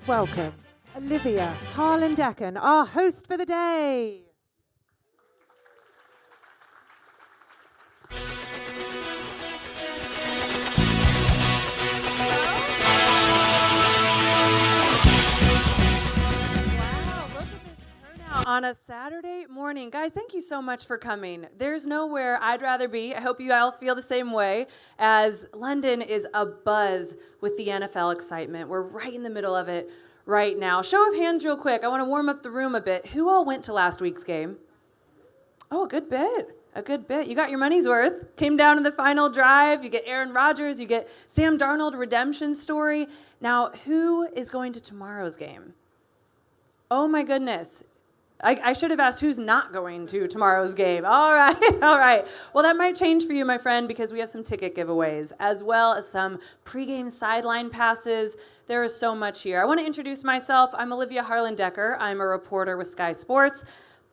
Welcome, Olivia Harlan-Decken, our host for the day. On a Saturday morning. Guys, thank you so much for coming. There's nowhere I'd rather be. I hope you all feel the same way, as London is abuzz with the NFL excitement. We're right in the middle of it right now. Show of hands real quick. I want to warm up the room a bit. Who all went to last week's game? Oh, a good bit. A good bit. You got your money's worth. Came down to the final drive. You get Aaron Rodgers. You get Sam Darnold redemption story. Now, who is going to tomorrow's game? Oh, my goodness. I should have asked who's not going to tomorrow's game. All right, all right. Well, that might change for you, my friend, because we have some ticket giveaways, as well as some pregame sideline passes. There is so much here. I want to introduce myself. I'm Olivia Harlan-Decken. I'm a reporter with Sky Sports.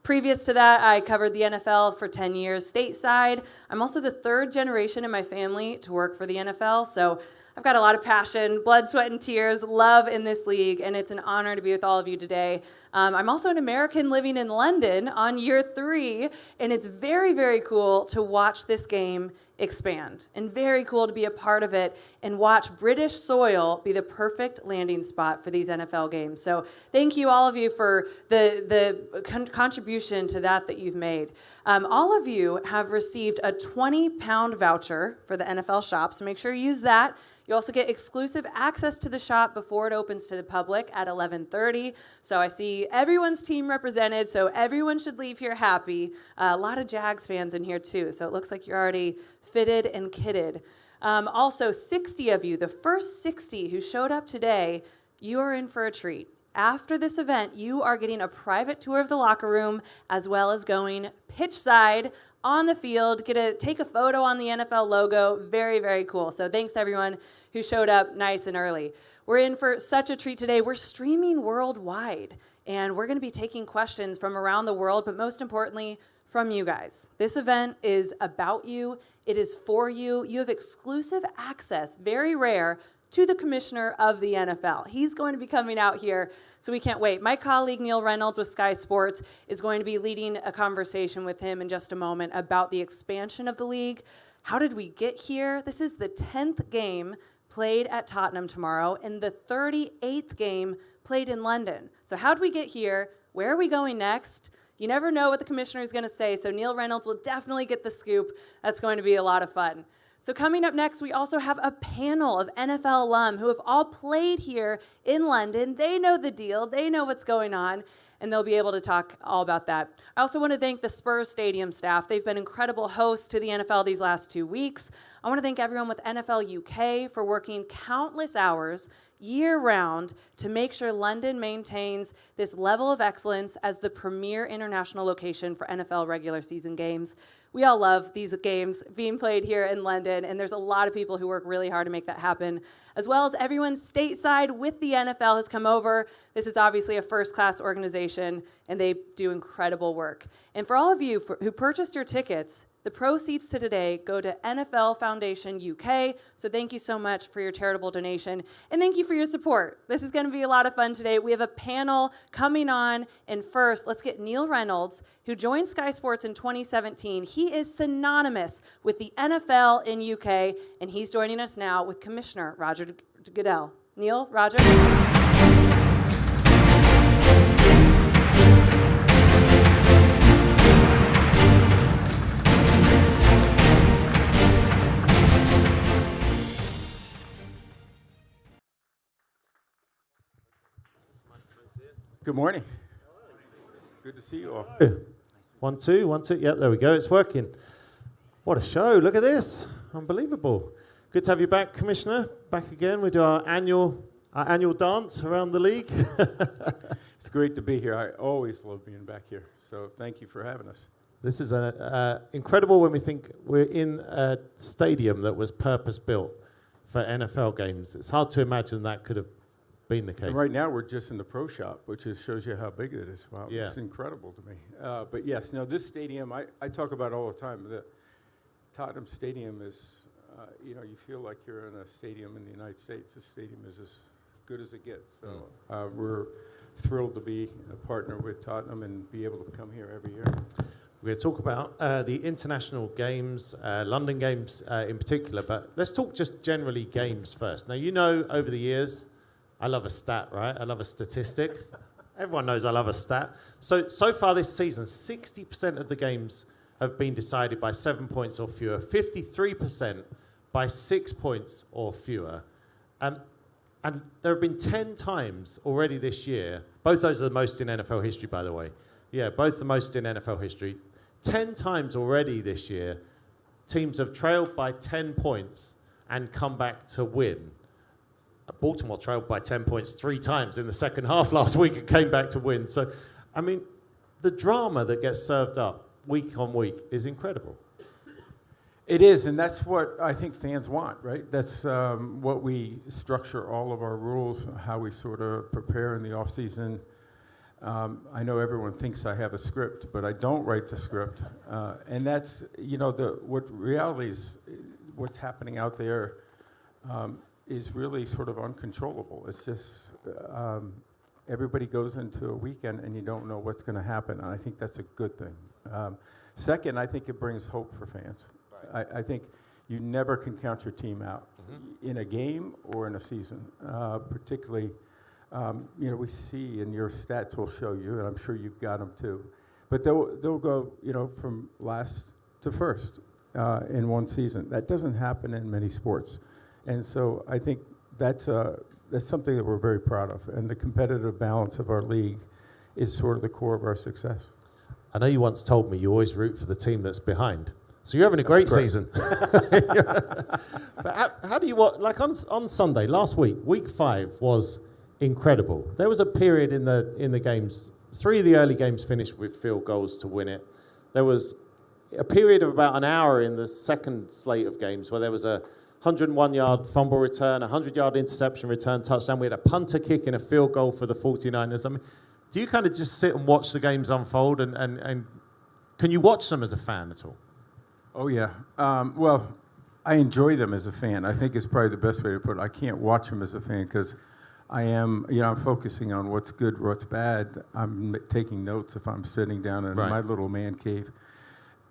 Previous to that, I covered the NFL for 10 years stateside. I'm also the third generation in my family to work for the NFL, so I've got a lot of passion, blood, sweat, and tears, love in this league, and it's an honor to be with all of you today. I'm also an American living in London on year 3, and it's very, very cool to watch this game expand, and very cool to be a part of it and watch British soil be the perfect landing spot for these NFL games. So thank you, all of you, for the contribution to that you've made. All of you have received a 20-pound voucher for the NFL shop, so make sure you use that. You also get exclusive access to the shop before it opens to the public at 11:30. So I see everyone's team represented, so everyone should leave here happy. A lot of Jags fans in here too, so it looks like you're already fitted and kitted. Also, 60 of you, the first 60 who showed up today, you are in for a treat. After this event, you are getting a private tour of the locker room, as well as going pitch side on the field, get to take a photo on the NFL logo. Very, very cool. So thanks to everyone who showed up nice and early. We're in for such a treat today. We're streaming worldwide, and we're going to be taking questions from around the world, but most importantly, from you guys. This event is about you. It is for you. You have exclusive access, very rare, to the commissioner of the NFL. He's going to be coming out here, so we can't wait. My colleague Neil Reynolds with Sky Sports is going to be leading a conversation with him in just a moment about the expansion of the league. How did we get here? This is the 10th game played at Tottenham tomorrow and the 38th game played in London. So how did we get here? Where are we going next? You never know what the commissioner is going to say, so Neil Reynolds will definitely get the scoop. That's going to be a lot of fun. So coming up next, we also have a panel of NFL alum who have all played here in London. They know the deal. They know what's going on. and they'll be able to talk all about that. I also want to thank the Spurs Stadium staff. They've been incredible hosts to the NFL these last 2 weeks. I want to thank everyone with NFL UK for working countless hours year-round to make sure London maintains this level of excellence as the premier international location for NFL regular season games. We all love these games being played here in London, and there's a lot of people who work really hard to make that happen, as well as everyone stateside with the NFL has come over. This is obviously a first-class organization, and they do incredible work. And for all of you who purchased your tickets, the proceeds to today go to NFL Foundation UK, so thank you so much for your charitable donation, and thank you for your support. This is going to be a lot of fun today. We have a panel coming on, and first, let's get Neil Reynolds, who joined Sky Sports in 2017. He is synonymous with the NFL in UK, and he's joining us now with Commissioner Roger Goodell. Neil, Roger. Good morning. Good to see you all. 1, 2, 1, 2. Yep, there we go. It's working. What a show. Look at this. Unbelievable. Good to have you back, Commissioner. Back again. We do our annual dance around the league. It's great to be here. I always love being back here. So thank you for having us. This is incredible when we think we're in a stadium that was purpose-built for NFL games. It's hard to imagine that could have been the case. And right now we're just in the pro shop, which shows you how big it is. Wow, yeah. It's incredible to me. But yes, now this stadium, I talk about all the time. The Tottenham Stadium is, you feel like you're in a stadium in the United States. This stadium is as good as it gets. So we're thrilled to be a partner with Tottenham and be able to come here every year. We're going to talk about the international games, London games in particular, but let's talk just generally games first. Now, over the years, I love a stat, right? I love a statistic. Everyone knows I love a stat. So far this season, 60% of the games have been decided by 7 points or fewer, 53% by 6 points or fewer. And there have been 10 times already this year. Both those are the most in NFL history, by the way. Yeah, both the most in NFL history. 10 times already this year, teams have trailed by 10 points and come back to win. Baltimore trailed by 10 points 3 times in the second half last week and came back to win. So, I mean, the drama that gets served up week on week is incredible. It is, and that's what I think fans want, right? That's what we structure all of our rules, how we sort of prepare in the off season. I know everyone thinks I have a script, but I don't write the script. And that's, what reality is, what's happening out there is really sort of uncontrollable. It's just everybody goes into a weekend and you don't know what's going to happen. And I think that's a good thing. Second, I think it brings hope for fans. Right. I think you never can count your team out in a game or in a season, particularly. We see, and your stats will show you, and I'm sure you've got them too. But they'll go, from last to first in one season. That doesn't happen in many sports, and so I think that's something that we're very proud of. And the competitive balance of our league is sort of the core of our success. I know you once told me you always root for the team that's behind. So you're having a great season. But how do you like on Sunday last week? Week 5 was incredible. There was a period in the games. 3 of the early games finished with field goals to win it. There was a period of about an hour in the second slate of games where there was a 101-yard fumble return, a 100-yard interception return touchdown. We had a punter kick and a field goal for the 49ers. I mean, do you kind of just sit and watch the games unfold and can you watch them as a fan at all? Oh, yeah. Well, I enjoy them as a fan. I think it's probably the best way to put it. I can't watch them as a fan because I'm focusing on what's good, what's bad. I'm taking notes if I'm sitting down in my little man cave.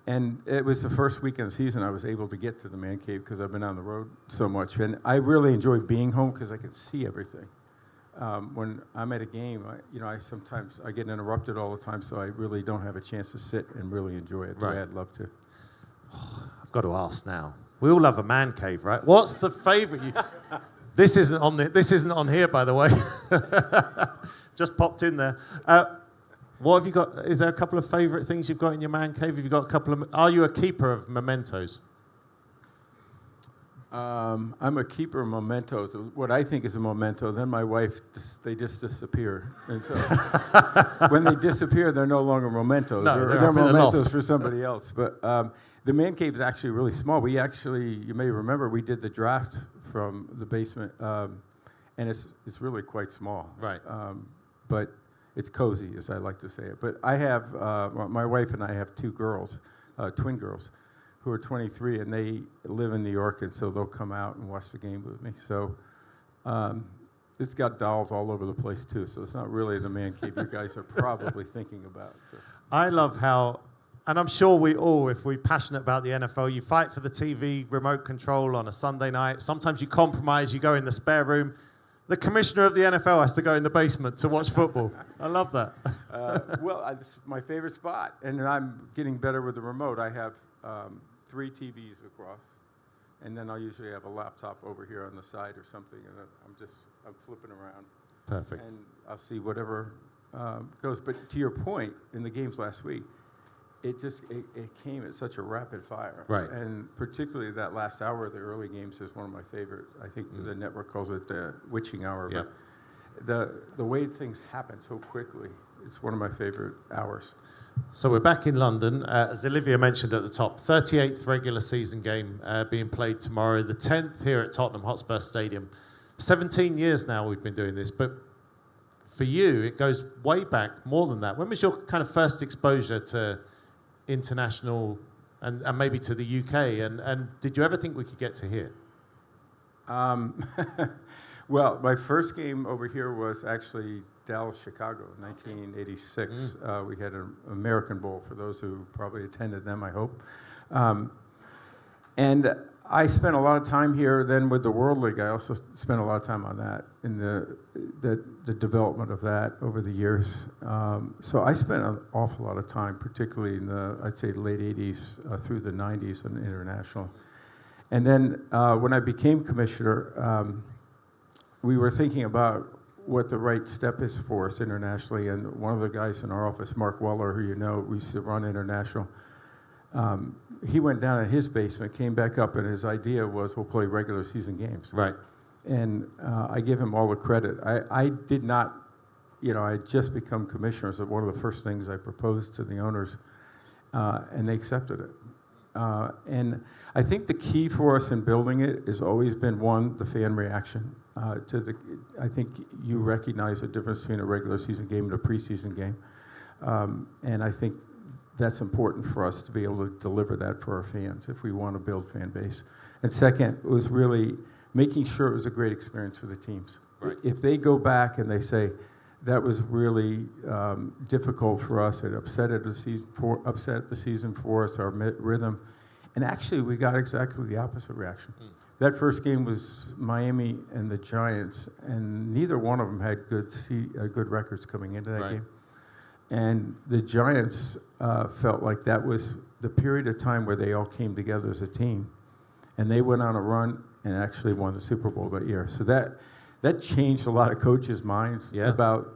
And it was the first weekend of the season I was able to get to the man cave because I've been on the road so much. And I really enjoy being home because I can see everything. When I'm at a game, I sometimes get interrupted all the time, so I really don't have a chance to sit and really enjoy it the way I'd love to. I've got to ask now. We all love a man cave, right? What's the favourite? This isn't on here, by the way. Just popped in there. What have you got? Is there a couple of favourite things you've got in your man cave? Have you got a couple of? Are you a keeper of mementos? I'm a keeper of mementos. What I think is a memento, then my wife, they just disappear. And so when they disappear, they're no longer mementos. No, they're mementos for somebody else. But the man cave is actually really small. We actually, you may remember, we did the draft from the basement, and it's really quite small. Right. But it's cozy, as I like to say it. But I have, my wife and I have two girls, twin girls, who are 23, and they live in New York, and so they'll come out and watch the game with me. So it's got dolls all over the place, too, so it's not really the man cave you guys are probably thinking about. So. I love how, and I'm sure we all, if we're passionate about the NFL, you fight for the TV remote control on a Sunday night. Sometimes you compromise, you go in the spare room. The commissioner of the NFL has to go in the basement to watch football. I love that. This is my favorite spot, and I'm getting better with the remote. I have 3 TVs across, and then I'll usually have a laptop over here on the side or something, and I'm flipping around. Perfect. And I'll see whatever goes. But to your point, in the games last week, it came at such a rapid fire. Right. And particularly that last hour of the early games is one of my favorite. I think the network calls it the witching hour. Yep. But the way things happen so quickly, it's one of my favorite hours. So we're back in London. As Olivia mentioned at the top, 38th regular season game being played tomorrow, the 10th here at Tottenham Hotspur Stadium. 17 years now we've been doing this, but for you, it goes way back, more than that. When was your kind of first exposure to international and maybe to the UK? And did you ever think we could get to here? Well, my first game over here was actually Dallas-Chicago, 1986. We had an American Bowl, for those who probably attended them, I hope. And I spent a lot of time here then with the World League. I also spent a lot of time on that, in the development of that over the years. So I spent an awful lot of time, particularly in the, I'd say, late 80s through the 90s on international. And then when I became commissioner, we were thinking about what the right step is for us internationally. And one of the guys in our office, Mark Weller, who you know, we used to run international, he went down in his basement, came back up, and his idea was we'll play regular season games. Right. And I give him all the credit. I did not, I had just become commissioner, so one of the first things I proposed to the owners, and they accepted it. And I think the key for us in building it has always been, one, the fan reaction. I think you recognize the difference between a regular season game and a preseason game. And I think that's important for us to be able to deliver that for our fans if we want to build fan base. And second, it was really making sure it was a great experience for the teams. Right. If they go back and they say, that was really difficult for us, it upset the season for us, our rhythm. And actually, we got exactly the opposite reaction. That first game was Miami and the Giants, and neither one of them had good records coming into that game. And the Giants felt like that was the period of time where they all came together as a team, and they went on a run and actually won the Super Bowl that year. So that changed a lot of coaches' minds about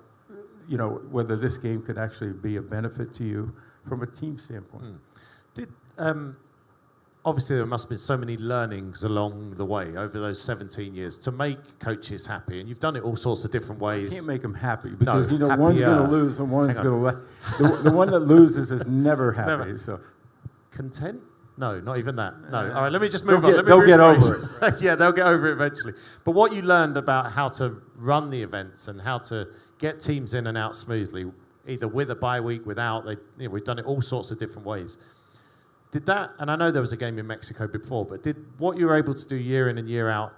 whether this game could actually be a benefit to you from a team standpoint. Did obviously there must have been so many learnings along the way over those 17 years to make coaches happy, and you've done it all sorts of different ways. You can't make them happy because one's happier. going to lose and one's going to the one that loses is never happy. Never. So Content? No, not even that. No. All right, let me just move on. Let me they'll get over rephrase. it. Yeah, they'll get over it eventually. But what you learned about how to run the events and how to get teams in and out smoothly, either with a bye week, without, we've done it all sorts of different ways. Did that, and I know there was a game in Mexico before, but did what you were able to do year in and year out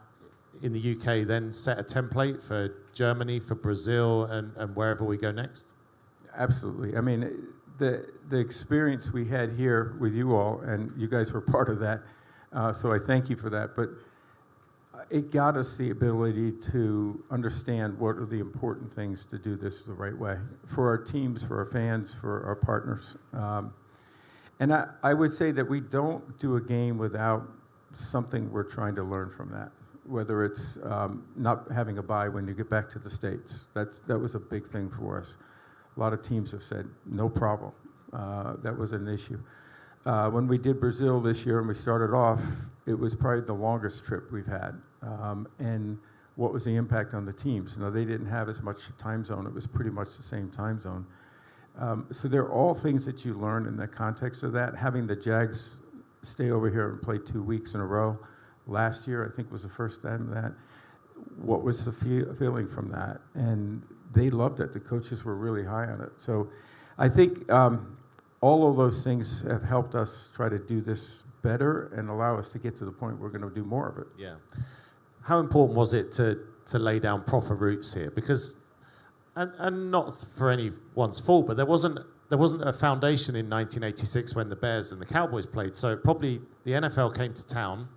in the UK then set a template for Germany, for Brazil, and wherever we go next? Absolutely. I mean, the experience we had here with you all, and you guys were part of that, so I thank you for that. But it got us the ability to understand what are the important things to do this the right way for our teams, for our fans, for our partners. And I would say that we don't do a game without something we're trying to learn from that, whether it's not having a bye when you get back to the States. That was a big thing for us. A lot of teams have said, no problem. That was an issue. When we did Brazil this year and we started off, it was probably the longest trip we've had. And what was the impact on the teams? They didn't have as much time zone. It was pretty much the same time zone. So they're all things that you learn in the context of that. Having the Jags stay over here and play 2 weeks in a row last year, I think was the first time that. What was the feeling from that? And they loved it. The coaches were really high on it. So I think all of those things have helped us try to do this better and allow us to get to the point we're going to do more of it. Yeah. How important was it to lay down proper roots here? Because, and not for anyone's fault, but there wasn't a foundation in 1986 when the Bears and the Cowboys played. So probably the NFL came to town,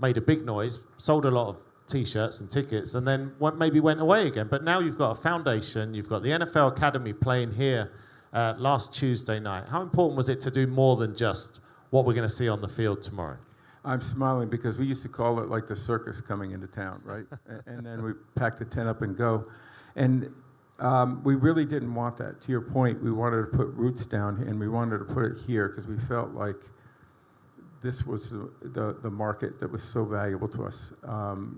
made a big noise, sold a lot of T-shirts and tickets, and then maybe went away again. But now you've got a foundation. You've got the NFL Academy playing here last Tuesday night. How important was it to do more than just what we're going to see on the field tomorrow? I'm smiling because we used to call it like the circus coming into town, right? And then we pack the tent up and go. And we really didn't want that. To your point, we wanted to put roots down, and we wanted to put it here because we felt like this was the market that was so valuable to us.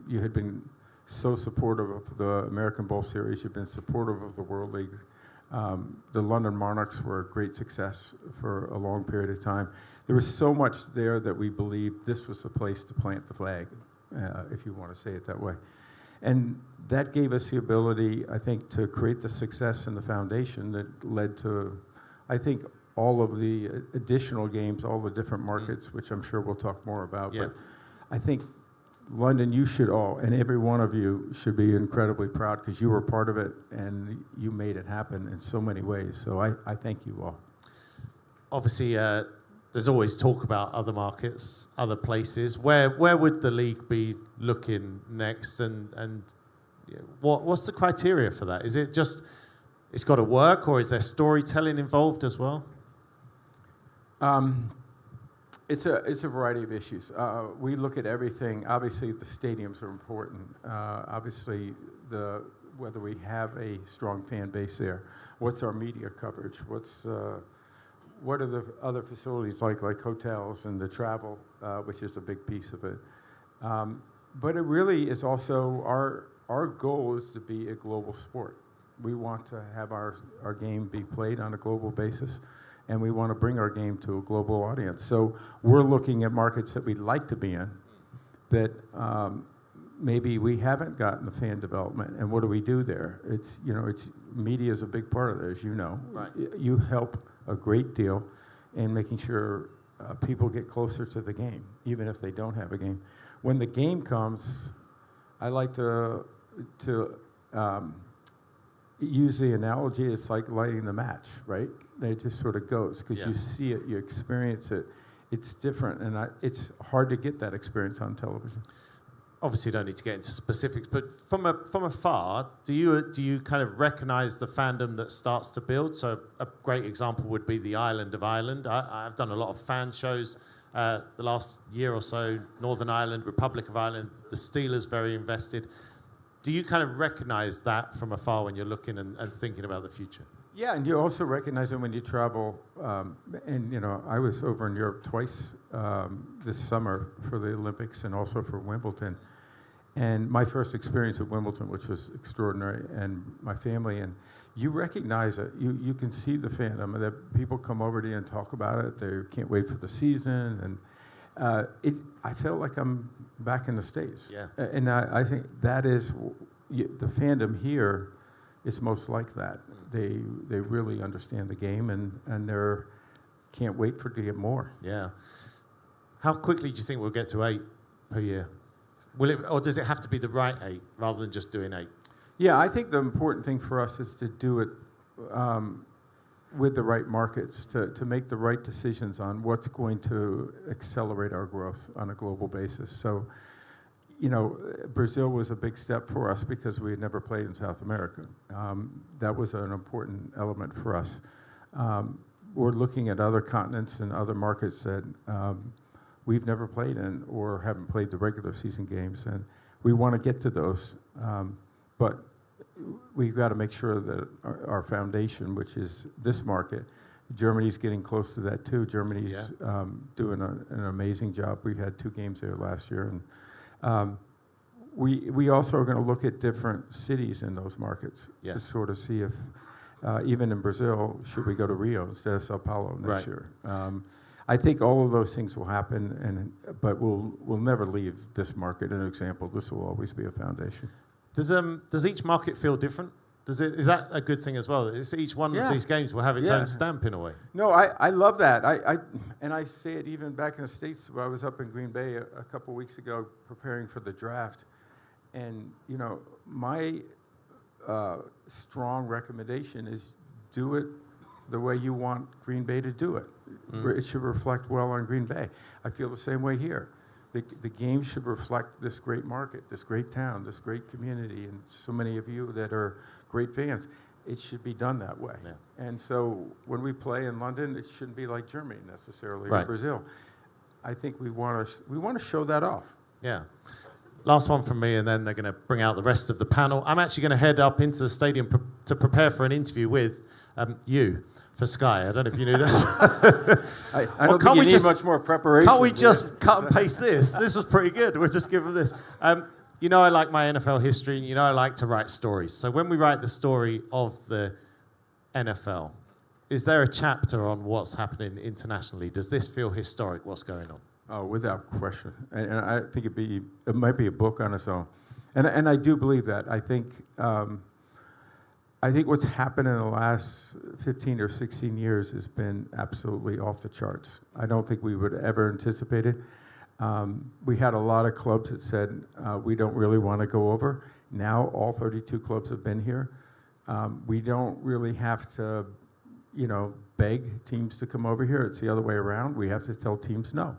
You had been so supportive of the American Bowl Series. You've been supportive of the World League. The London Monarchs were a great success for a long period of time. There was so much there that we believed this was the place to plant the flag, if you want to say it that way. And that gave us the ability, I think, to create the success and the foundation that led to, I think, all of the additional games, all the different markets, which I'm sure we'll talk more about. Yeah. But I think, London, you should all, and every one of you should be incredibly proud because you were part of it and you made it happen in so many ways. So I thank you all. Obviously, there's always talk about other markets, other places. Where would the league be looking next? And what's the criteria for that? Is it just it's got to work, or is there storytelling involved as well? It's a variety of issues. We look at everything. Obviously, the stadiums are important. Obviously, whether we have a strong fan base there. What's our media coverage? What are the other facilities like hotels and the travel, which is a big piece of it. But it really is also our goal is to be a global sport. We want to have our game be played on a global basis. And we want to bring our game to a global audience. So we're looking at markets that we'd like to be in that maybe we haven't gotten the fan development. And what do we do there? It's media is a big part of it, as you know. Right. You help a great deal in making sure people get closer to the game, even if they don't have a game. When the game comes, I like to use the analogy, it's like lighting the match, right? It just sort of goes because you see it, you experience it. It's different, and it's hard to get that experience on television. Obviously, you don't need to get into specifics, but from afar, do you kind of recognise the fandom that starts to build? So a great example would be the island of Ireland. I've done a lot of fan shows the last year or so. Northern Ireland, Republic of Ireland, the Steelers very invested. Do you kind of recognise that from afar when you're looking and thinking about the future? Yeah, and you also recognize it when you travel. And I was over in Europe twice this summer for the Olympics and also for Wimbledon. And my first experience at Wimbledon, which was extraordinary, and my family, and you recognize it. You can see the fandom, and that people come over to you and talk about it. They can't wait for the season, and I felt like I'm back in the States. Yeah. And I think that is the fandom here is most like that. They really understand the game, and they're can't wait to get more. Yeah. How quickly do you think we'll get to 8 per year? Will it, or does it have to be the right 8 rather than just doing 8? Yeah, I think the important thing for us is to do it with the right markets, to make the right decisions on what's going to accelerate our growth on a global basis. So, Brazil was a big step for us because we had never played in South America. That was an important element for us. We're looking at other continents and other markets that we've never played in or haven't played the regular season games, and we want to get to those. But we've got to make sure that our foundation, which is this market, Germany's getting close to that too. Germany's doing an amazing job. We had 2 games there last year, and we also are going to look at different cities in those markets to sort of see if, even in Brazil, should we go to Rio instead of Sao Paulo next year? I think all of those things will happen, but we'll never leave this market. An example, this will always be a foundation. Does each market feel different? Is that a good thing as well? Is each one of these games will have its own stamp in a way? No, I love that. I say it even back in the States. Where I was up in Green Bay a couple weeks ago preparing for the draft, and my strong recommendation is do it the way you want Green Bay to do it. It should reflect well on Green Bay. I feel the same way here. The game should reflect this great market, this great town, this great community, and so many of you that are great fans. It should be done that way. Yeah. And so when we play in London, it shouldn't be like Germany necessarily or Brazil. I think we want to show that off. Yeah. Last one from me, and then they're going to bring out the rest of the panel. I'm actually going to head up into the stadium to prepare for an interview with you for Sky. I don't know if you knew this. I don't think you need much more preparation. Can't we just cut and paste this? This was pretty good. We'll just give them this. I like my NFL history. I like to write stories. So when we write the story of the NFL, is there a chapter on what's happening internationally? Does this feel historic, what's going on? Oh, without question. And I think it might be a book on its own. And I do believe that. I think what's happened in the last 15 or 16 years has been absolutely off the charts. I don't think we would ever anticipate it. We had a lot of clubs that said, we don't really want to go over. Now all 32 clubs have been here. We don't really have to, beg teams to come over here. It's the other way around. We have to tell teams no.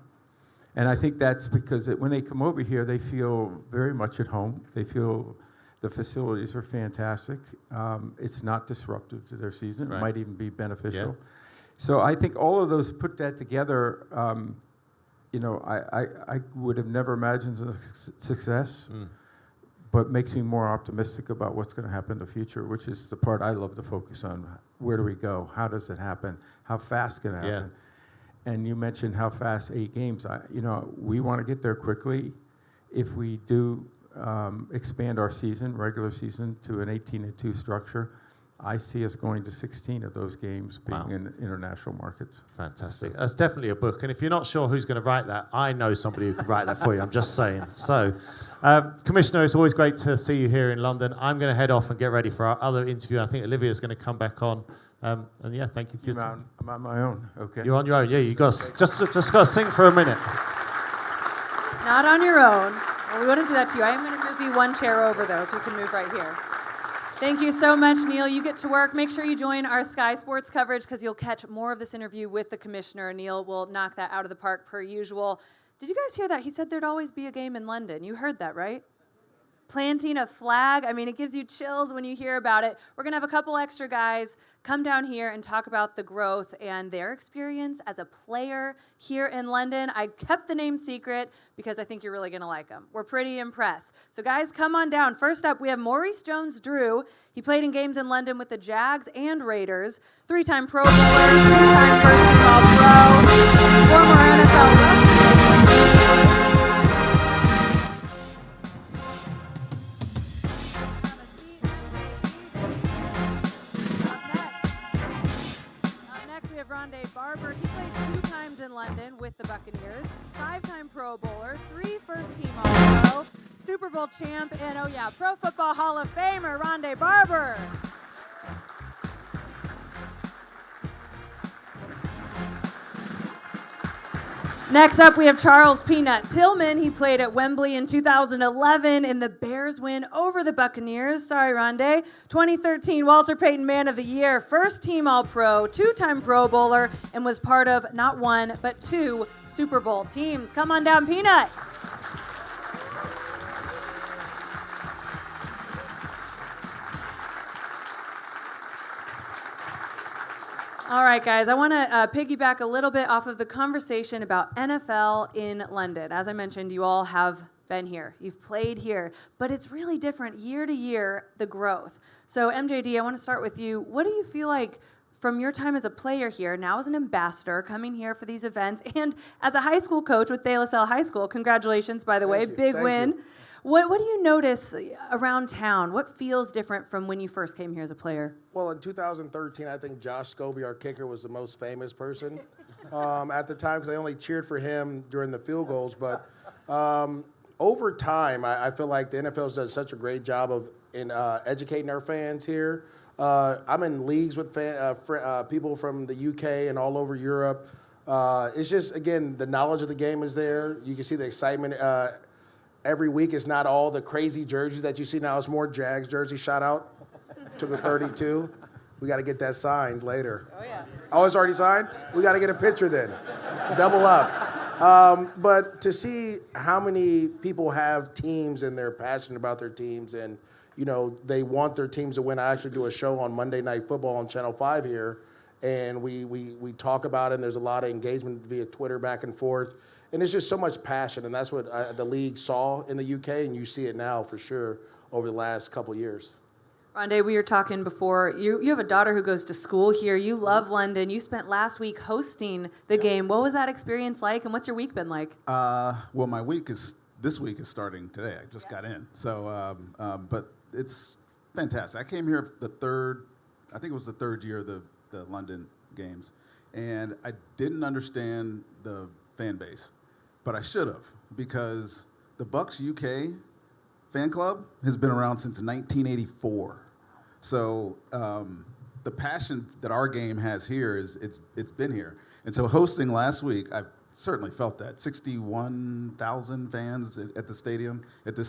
And I think that's because when they come over here, they feel very much at home. They feel the facilities are fantastic. It's not disruptive to their season. It might even be beneficial. Yeah. So I think all of those, put that together, I would have never imagined success, but makes me more optimistic about what's going to happen in the future, which is the part I love to focus on. Where do we go? How does it happen? How fast can it happen? Yeah. And you mentioned how fast 8 games. We want to get there quickly. If we do expand our regular season, to an 18-2 structure, I see us going to 16 of those games being in international markets. Fantastic. That's definitely a book. And if you're not sure who's going to write that, I know somebody who could write that for you. I'm just saying. So, Commissioner, it's always great to see you here in London. I'm going to head off and get ready for our other interview. I think Olivia's going to come back on. Thank you for your time. I'm on my own. Okay. You're on your own. Yeah, you got just got to sing for a minute. Not on your own. Well, we wouldn't do that to you. I am going to move you one chair over, though, if you can move right here. Thank you so much, Neil. You get to work. Make sure you join our Sky Sports coverage because you'll catch more of this interview with the commissioner. Neil will knock that out of the park per usual. Did you guys hear that? He said there'd always be a game in London. You heard that, right? Planting a flag. I mean, it gives you chills when you hear about it. We're going to have a couple extra guys come down here and talk about the growth and their experience as a player here in London. I kept the name secret because I think you're really going to like them. We're pretty impressed. So guys, come on down. First up, we have Maurice Jones-Drew. He played in games in London with the Jags and Raiders. 3-time Pro Bowler, 2-time first team All-Pro, former NFL Roger. Barber, he played 2 times in London with the Buccaneers, 5-time Pro Bowler, 3 first-team All-Pro, Super Bowl champ, and Pro Football Hall of Famer, Rondé Barber. Next up, we have Charles Peanut Tillman. He played at Wembley in 2011 in the Bears win over the Buccaneers. Sorry, Rondé. 2013 Walter Payton Man of the Year, first team All-Pro, 2-time Pro Bowler, and was part of not 1, but 2 Super Bowl teams. Come on down, Peanut. All right, guys, I want to piggyback a little bit off of the conversation about NFL in London. As I mentioned, you all have been here, you've played here, but it's really different year to year, the growth. So MJD, I want to start with you. What do you feel like from your time as a player here, now as an ambassador, coming here for these events, and as a high school coach with De La Salle High School? Congratulations, by the way, big win. What do you notice around town? What feels different from when you first came here as a player? Well, in 2013, I think Josh Scobie, our kicker, was the most famous person at the time because I only cheered for him during the field goals. But over time, I feel like the NFL's done such a great job of educating our fans here. I'm in leagues with people from the UK and all over Europe. It's just, again, the knowledge of the game is there. You can see the excitement. Every week is not all the crazy jerseys that you see now. It's more Jags jerseys. Shout out to the 32. We got to get that signed later. Oh, yeah. Oh, it's already signed? We got to get a picture then. Double up. But to see how many people have teams and they're passionate about their teams and, you know, they want their teams to win. I actually do a show on Monday Night Football on Channel 5 here, and we talk about it, and there's a lot of engagement via Twitter back and forth. And there's just so much passion, and that's what the league saw in the UK, and you see it now for sure over the last couple of years. Rondé, we were talking before. You have a daughter who goes to school here. You love London. You spent last week hosting the game. What was that experience like, and what's your week been like? Well, my this week is starting today. I just got in, so but it's fantastic. I came here I think it was the third year of the London games, and I didn't understand the fan base. But I should have, because the Bucks UK fan club has been around since 1984. So the passion that our game has here it's been here. And so hosting last week, I certainly felt that. 61,000 fans at this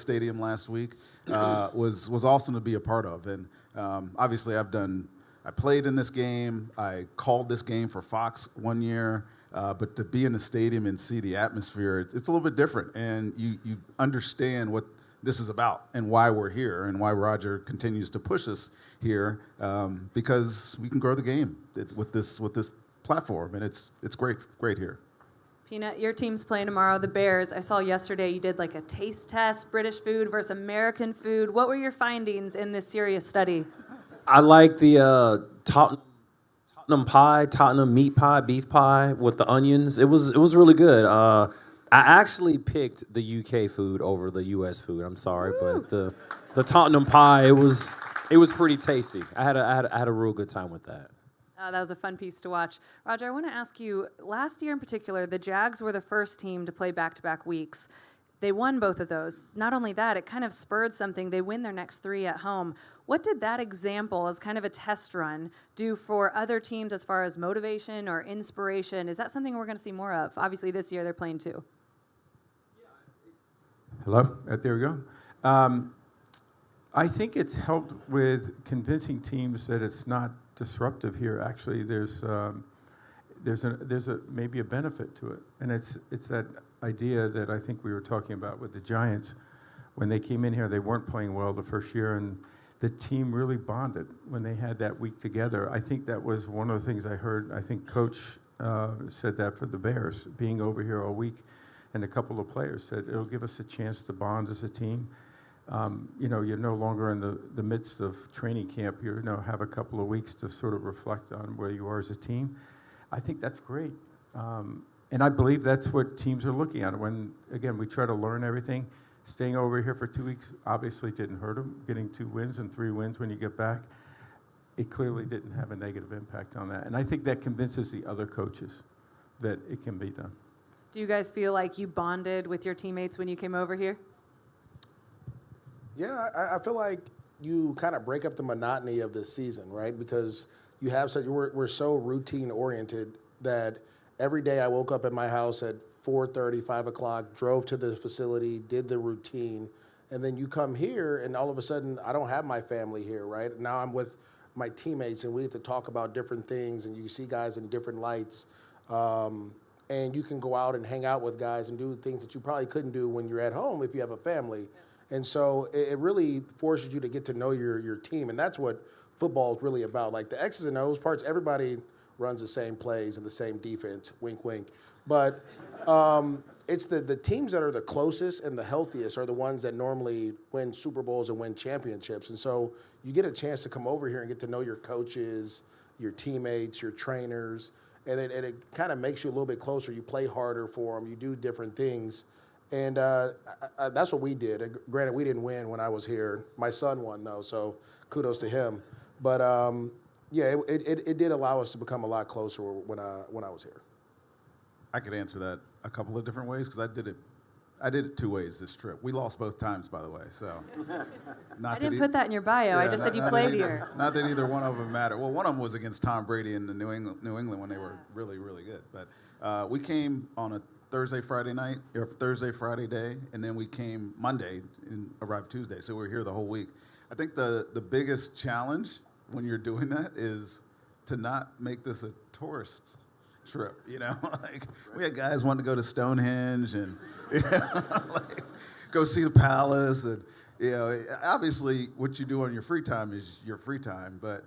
stadium last week was awesome to be a part of. And obviously I played in this game. I called this game for Fox one year. But to be in the stadium and see the atmosphere, it's a little bit different. And you understand what this is about and why we're here and why Roger continues to push us here, because we can grow the game with this platform. And it's great here. Peanut, your team's playing tomorrow, the Bears. I saw yesterday you did like a taste test, British food versus American food. What were your findings in this serious study? I like the Tottenham meat pie, beef pie with the onions. It was really good. I actually picked the UK food over the US food. I'm sorry, but the Tottenham pie it was pretty tasty. I had a real good time with that. That was a fun piece to watch. Roger, I want to ask you, last year in particular, the Jags were the first team to play back-to-back weeks. They won both of those. Not only that, it kind of spurred something. They win their next 3 at home. What did that example, as kind of a test run, do for other teams as far as motivation or inspiration? Is that something we're going to see more of? Obviously, this year they're playing too. Hello? There we go. I think it's helped with convincing teams that it's not disruptive here. Actually, there's maybe a benefit to it, and it's that idea that I think we were talking about with the Giants. When they came in here, they weren't playing well the first year, and the team really bonded when they had that week together. I think that was one of the things I heard. I think Coach said that for the Bears, being over here all week, and a couple of players said it'll give us a chance to bond as a team. You're no longer in the midst of training camp. You have a couple of weeks to sort of reflect on where you are as a team. I think that's great. And I believe that's what teams are looking at. When, again, we try to learn everything, staying over here for 2 weeks obviously didn't hurt them. Getting 2 wins and 3 wins when you get back, it clearly didn't have a negative impact on that. And I think that convinces the other coaches that it can be done. Do you guys feel like you bonded with your teammates when you came over here? Yeah, I feel like you kind of break up the monotony of the season, right? Because we're so routine oriented that every day I woke up at my house at 4:30, 5 o'clock, drove to the facility, did the routine, and then you come here and all of a sudden I don't have my family here, right? Now I'm with my teammates and we have to talk about different things and you see guys in different lights. And you can go out and hang out with guys and do things that you probably couldn't do when you're at home if you have a family. And so it really forces you to get to know your team, and that's what football is really about. Like the X's and O's parts, everybody runs the same plays and the same defense, wink, wink. But it's the teams that are the closest and the healthiest are the ones that normally win Super Bowls and win championships. And so you get a chance to come over here and get to know your coaches, your teammates, your trainers, and it kind of makes you a little bit closer. You play harder for them. You do different things. And that's what we did. Granted, we didn't win when I was here. My son won, though, so kudos to him. But, yeah, it did allow us to become a lot closer when I was here. I could answer that a couple of different ways because I did it 2 ways this trip. We lost both times, by the way. So, I didn't put that in your bio. I just said you played here. Not that either one of them mattered. Well, one of them was against Tom Brady in the New England when they were really, really good. But we came on a Thursday, Friday night, or Thursday, Friday day, and then we came Monday and arrived Tuesday. So we were here the whole week. I think the biggest challenge when you're doing that is to not make this a tourist trip, like we had guys wanting to go to Stonehenge and like, go see the palace, and obviously what you do on your free time is your free time, but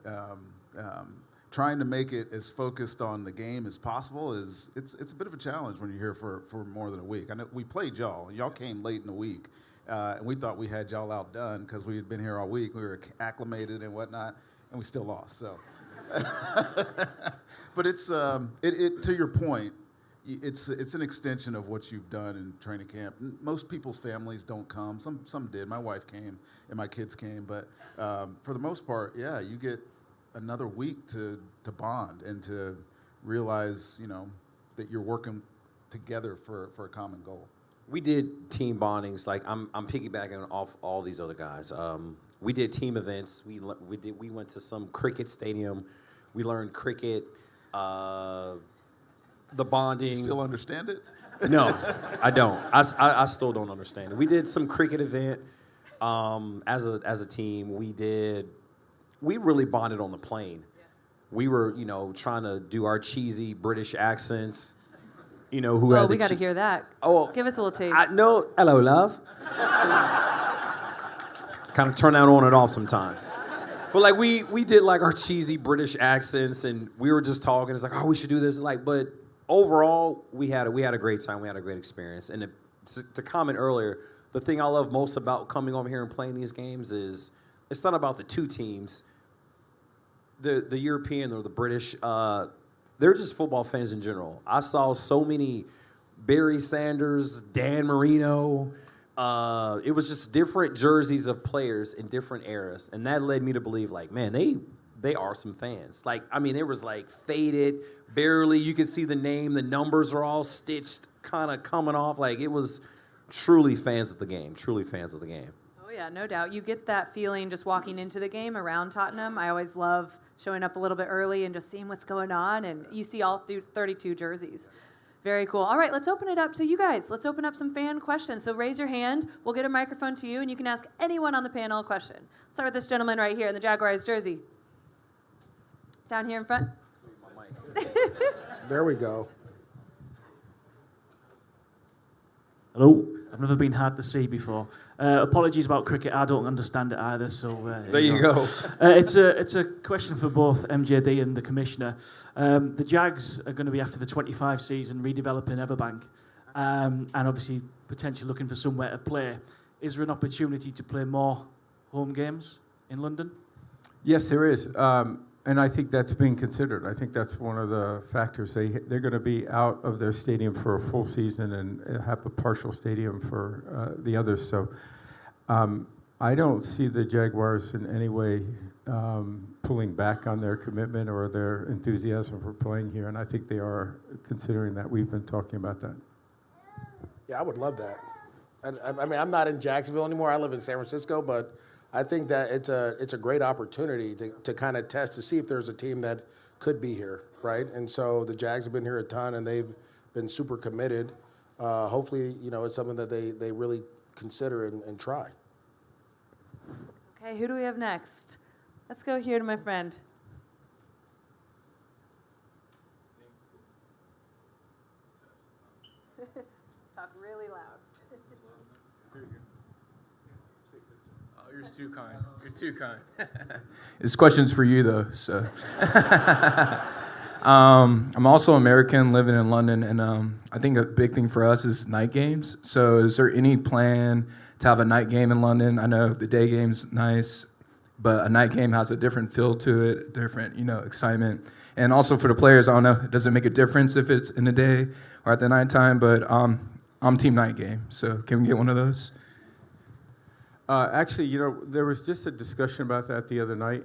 trying to make it as focused on the game as possible it's a bit of a challenge when you're here for more than a week. I know we played y'all came late in the week, and we thought we had y'all outdone because we had been here all week, we were acclimated and whatnot, and we still lost, so but it's to your point, it's an extension of what you've done in training camp. Most people's families don't come. Some did. My wife came and my kids came, but for the most part, yeah, you get another week to bond and to realize that you're working together for a common goal. We did team bondings. Like I'm piggybacking off all these other guys. We did team events. We went to some cricket stadium. We learned cricket. The bonding. You still understand it? No, I don't. I still don't understand it. We did some cricket event as a team. We really bonded on the plane. We were trying to do our cheesy British accents. We got to hear that. Oh, give us a little taste. No, hello, love. Kind of turn that on and off sometimes. But like we did like our cheesy British accents, and we were just talking. It's like, oh, we should do this. But overall, we had a great time. We had a great experience. And to comment earlier, the thing I love most about coming over here and playing these games is it's not about the two teams. The European or the British, they're just football fans in general. I saw so many Barry Sanders, Dan Marino. It was just different jerseys of players in different eras, and that led me to believe, like, man, they are some fans. Like, I mean, there was like faded, barely. You could see the name, the numbers are all stitched, kind of coming off. Like, it was truly fans of the game. Truly fans of the game. Oh yeah, no doubt. You get that feeling just walking into the game around Tottenham. I always love showing up a little bit early and just seeing what's going on, and you see all 32 jerseys. Very cool. All right, let's open it up to you guys. Let's open up some fan questions. So raise your hand. We'll get a microphone to you, and you can ask anyone on the panel a question. Let's start with this gentleman right here in the Jaguars jersey. Down here in front. There we go. Hello. I've never been hard to see before. Apologies about cricket. I don't understand it either. So there you go. It's a question for both MJD and the commissioner. The Jags are going to be, after the 25 season, redeveloping Everbank, and obviously potentially looking for somewhere to play. Is there an opportunity to play more home games in London? Yes, there is. And I think that's being considered. I think that's one of the factors. They're going to be out of their stadium for a full season and have a partial stadium for the others. So I don't see the Jaguars in any way pulling back on their commitment or their enthusiasm for playing here. And I think they are considering that. We've been talking about that. Yeah, I would love that. I mean, I'm not in Jacksonville anymore. I live in San Francisco, but I think that it's a great opportunity to kind of test to see if there's a team that could be here, right? And so the Jags have been here a ton, and they've been super committed. Hopefully, it's something that they really consider and try. Okay, who do we have next? Let's go here to my friend. Talk really loud. You're too kind. You're too kind. This question's for you, though. So, I'm also American, living in London, and I think a big thing for us is night games. So is there any plan to have a night game in London? I know the day game's nice, but a night game has a different feel to it, different, excitement. And also for the players, I don't know, does it make a difference if it's in the day or at the nighttime? But I'm team night game, so can we get one of those? Actually, there was just a discussion about that the other night.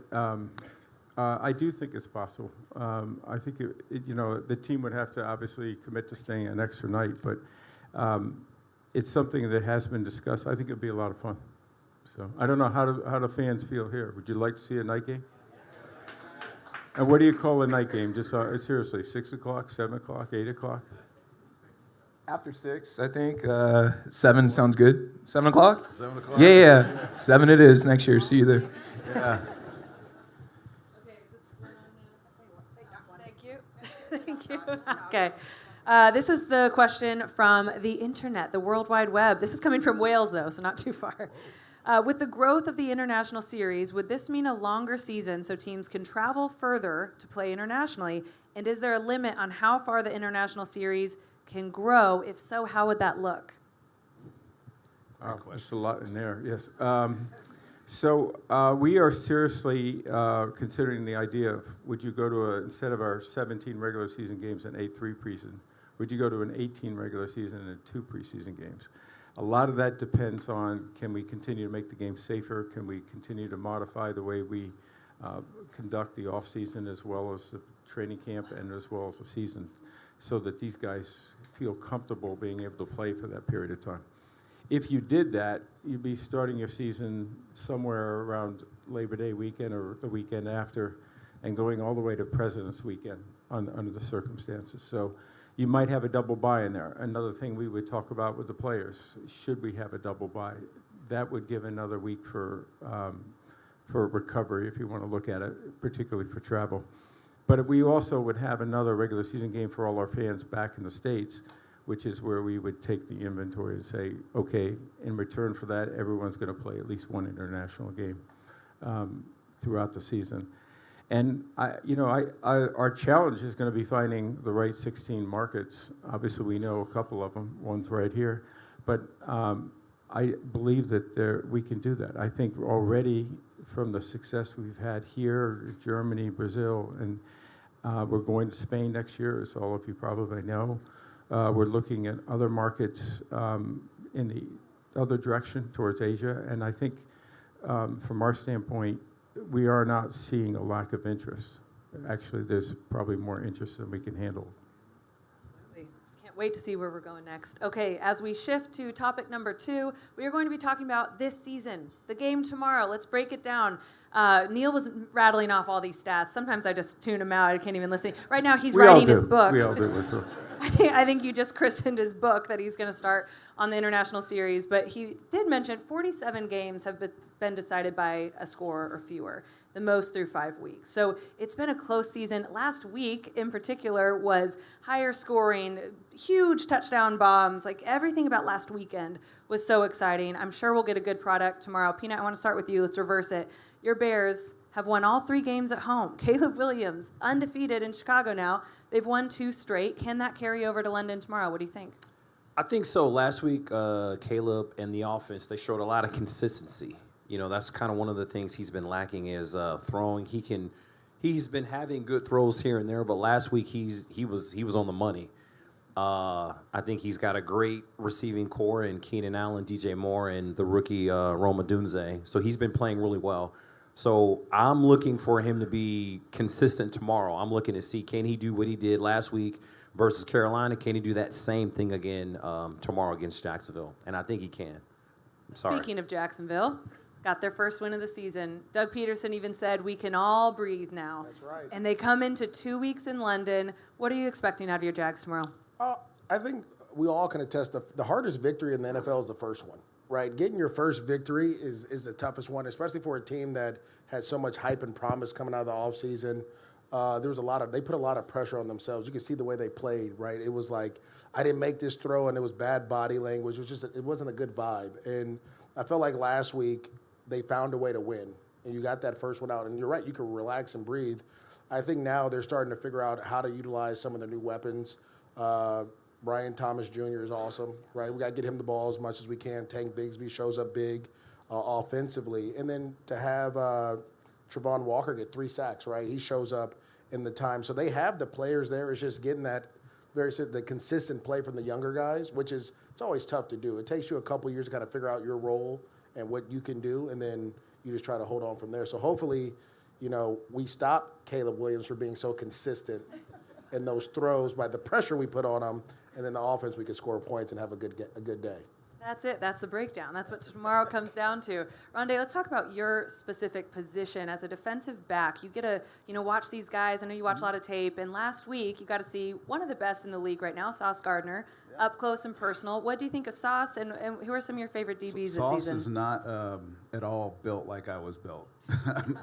I do think it's possible. I think the team would have to obviously commit to staying an extra night, but it's something that has been discussed. I think it'd be a lot of fun. So I don't know how the fans feel here. Would you like to see a night game? And what do you call a night game? Just seriously, 6 o'clock, 7 o'clock, 8 o'clock? After 6, I think. 7 sounds good. 7 o'clock? 7 o'clock? Yeah. 7 it is next year. See you there. Yeah. Thank you. Okay. This is the question from the internet, the World Wide Web. This is coming from Wales, though, so not too far. With the growth of the international series, would this mean a longer season so teams can travel further to play internationally? And is there a limit on how far the international series can grow? If so, how would that look? There's a lot in there, yes. So we are seriously considering the idea of, would you go to instead of our 17 regular season games and 8 preseason, would you go to an 18 regular season and 2 preseason games? A lot of that depends on, can we continue to make the game safer? Can we continue to modify the way we conduct the off season as well as the training camp and as well as the season, so that these guys feel comfortable being able to play for that period of time? If you did that, you'd be starting your season somewhere around Labor Day weekend or the weekend after and going all the way to President's Weekend under the circumstances. So you might have a double bye in there. Another thing we would talk about with the players, should we have a double bye? That would give another week for recovery, if you want to look at it, particularly for travel. But we also would have another regular season game for all our fans back in the States, which is where we would take the inventory and say, okay, in return for that, everyone's going to play at least one international game throughout the season. And our challenge is going to be finding the right 16 markets. Obviously, we know a couple of them. One's right here, but I believe that we can do that. I think already from the success we've had here, Germany, Brazil, and we're going to Spain next year, as all of you probably know. We're looking at other markets in the other direction towards Asia, and I think from our standpoint, we are not seeing a lack of interest. Actually, there's probably more interest than we can handle. Absolutely. Can't wait to see where we're going next. Okay, as we shift to topic number 2, we are going to be talking about this season, the game tomorrow. Let's break it down. Neil was rattling off all these stats. Sometimes I just tune him out. I can't even listen. Right now, he's writing his book. We all do. With her. I think you just christened his book that he's going to start on the international series. But he did mention 47 games have been decided by a score or fewer, the most through 5 weeks. So it's been a close season. Last week, in particular, was higher scoring, huge touchdown bombs. Like everything about last weekend was so exciting. I'm sure we'll get a good product tomorrow. Peanut, I want to start with you. Let's reverse it. Your Bears have won all 3 games at home. Caleb Williams, undefeated in Chicago now. They've won 2 straight. Can that carry over to London tomorrow? What do you think? I think so. Last week, Caleb and the offense, they showed a lot of consistency. That's kind of one of the things he's been lacking is throwing. He's been having good throws here and there, but last week he was on the money. I think he's got a great receiving core in Keenan Allen, DJ Moore, and the rookie Roma Dunze. So he's been playing really well. So I'm looking for him to be consistent tomorrow. I'm looking to see, can he do what he did last week versus Carolina? Can he do that same thing again tomorrow against Jacksonville? And I think he can. I'm sorry. Speaking of Jacksonville, got their first win of the season. Doug Peterson even said, we can all breathe now. That's right. And they come into 2 weeks in London. What are you expecting out of your Jags tomorrow? I think we all can attest the hardest victory in the NFL is the first one. Right, getting your first victory is the toughest one, especially for a team that had so much hype and promise coming out of the offseason. They put a lot of pressure on themselves. You can see the way they played, right? It was like, I didn't make this throw, and it was bad body language. It wasn't a good vibe. And I felt like last week they found a way to win, and you got that first one out. And you're right, you could relax and breathe. I think now they're starting to figure out how to utilize some of the new weapons. Brian Thomas Jr. is awesome, right? We got to get him the ball as much as we can. Tank Bigsby shows up big offensively. And then to have Trevon Walker get 3 sacks, right? He shows up in the time. So they have the players there. It's just getting that the consistent play from the younger guys, which is, it's always tough to do. It takes you a couple years to kind of figure out your role and what you can do, and then you just try to hold on from there. So hopefully, we stop Caleb Williams from being so consistent in those throws by the pressure we put on him, and then the offense, we can score points and have a good day. That's it. That's the breakdown. That's what tomorrow comes down to. Rondé, let's talk about your specific position as a defensive back. You get to, watch these guys. I know you watch a lot of tape. And last week, you got to see one of the best in the league right now, Sauce Gardner, up close and personal. What do you think of Sauce, and who are some of your favorite DBs this season? Sauce is not at all built like I was built. I'm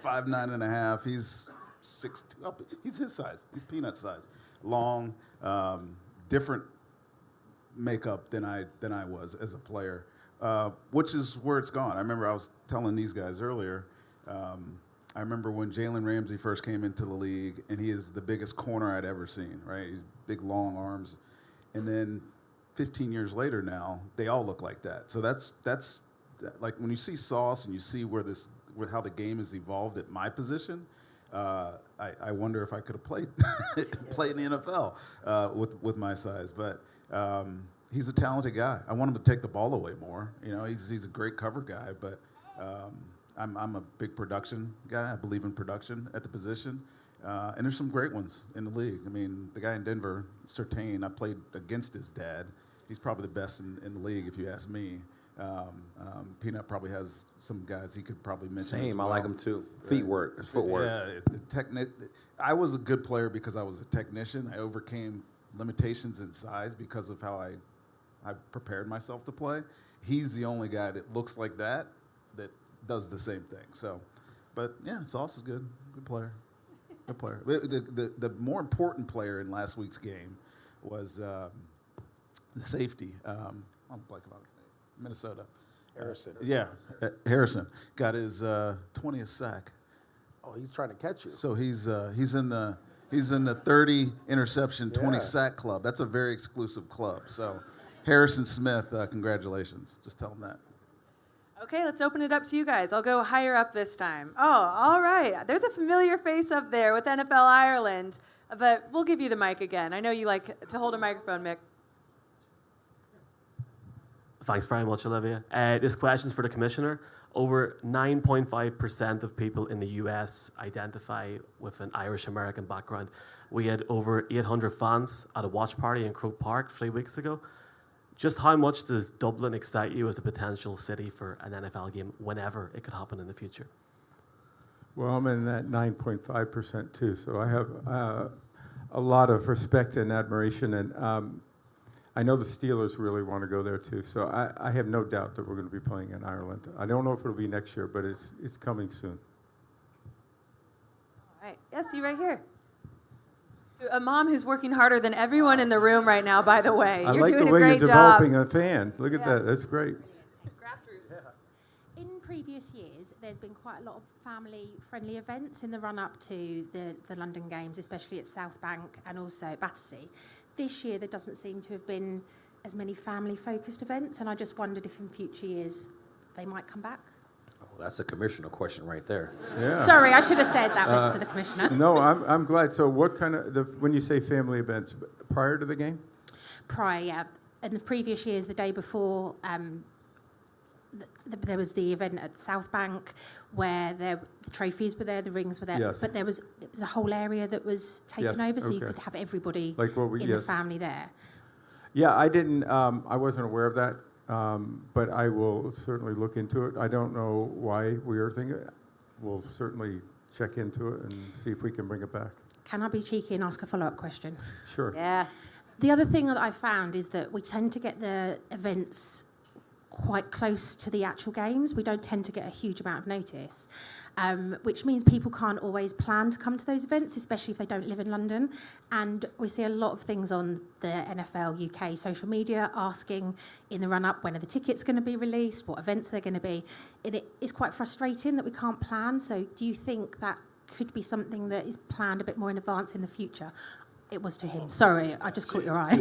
5'9" and a half. He's 6'2". He's his size. He's peanut size. Long, different makeup than I was as a player, which is where it's gone. I remember I was telling these guys earlier, I remember when Jalen Ramsey first came into the league, and he is the biggest corner I'd ever seen, right? He's big, long arms. And then 15 years later now, they all look like that. So that's like when you see Sauce and you see where how the game has evolved at my position, I wonder if I could have played in the NFL with my size. But he's a talented guy. I want him to take the ball away more. He's a great cover guy, but I'm a big production guy. I believe in production at the position. And there's some great ones in the league. I mean, the guy in Denver, Surtain, I played against his dad. He's probably the best in the league, if you ask me. Peanut probably has some guys he could probably mention. Same, as well. I like him too. Footwork. Yeah, I was a good player because I was a technician. I overcame limitations in size because of how I prepared myself to play. He's the only guy that looks like that does the same thing. So, but yeah, Sauce is good player. Good player. The more important player in last week's game was the safety. I'm blank about his name. Minnesota. Harrison. Harrison got his 20th sack. Oh, he's trying to catch you. So he's in the 30 interception, 20 sack club. That's a very exclusive club. So Harrison Smith, congratulations. Just tell him that. Okay, let's open it up to you guys. I'll go higher up this time. Oh, all right. There's a familiar face up there with NFL Ireland, but we'll give you the mic again. I know you like to hold a microphone, Mick. Thanks very much, Olivia. This question's for the Commissioner. Over 9.5% of people in the US identify with an Irish-American background. We had over 800 fans at a watch party in Croke Park 3 weeks ago. Just how much does Dublin excite you as a potential city for an NFL game whenever it could happen in the future? Well, I'm in that 9.5% too, so I have a lot of respect and admiration, and I know the Steelers really want to go there too, so I have no doubt that we're going to be playing in Ireland. I don't know if it'll be next year, but it's coming soon. All right. Yes, you right here. A mom who's working harder than everyone in the room right now, by the way. I You're like doing the way a you're great job. developing a fan. Look at that. That's great. Grassroots. In previous years, there's been quite a lot of family-friendly events in the run-up to the London Games, especially at South Bank and also at Battersea. This year, there doesn't seem to have been as many family-focused events, and I just wondered if in future years they might come back. Oh, that's a commissioner question right there. Yeah. Sorry, I should have said that was for the Commissioner. No, I'm glad. So what kind of, when you say family events, prior to the game? Prior, yeah. In the previous years, the day before, there was the event at South Bank where the trophies were there, the rings were there, Yes. but it was a whole area that was taken Yes, over, so you okay. could have everybody Like what we- in the yes. family there. Yeah, I didn't, I wasn't aware of that, but I will certainly look into it. I don't know why we are thinking it. We'll certainly check into it and see if we can bring it back. Can I be cheeky and ask a follow-up question? Sure. Yeah. The other thing that I found is that we tend to get the events quite close to the actual games. We don't tend to get a huge amount of notice, which means people can't always plan to come to those events, especially if they don't live in London. And we see a lot of things on the NFL UK social media asking in the run-up, when are the tickets going to be released, what events they're going to be. And it is quite frustrating that we can't plan. So do you think that could be something that is planned a bit more in advance in the future. It was to him. Sorry, I just caught your eye.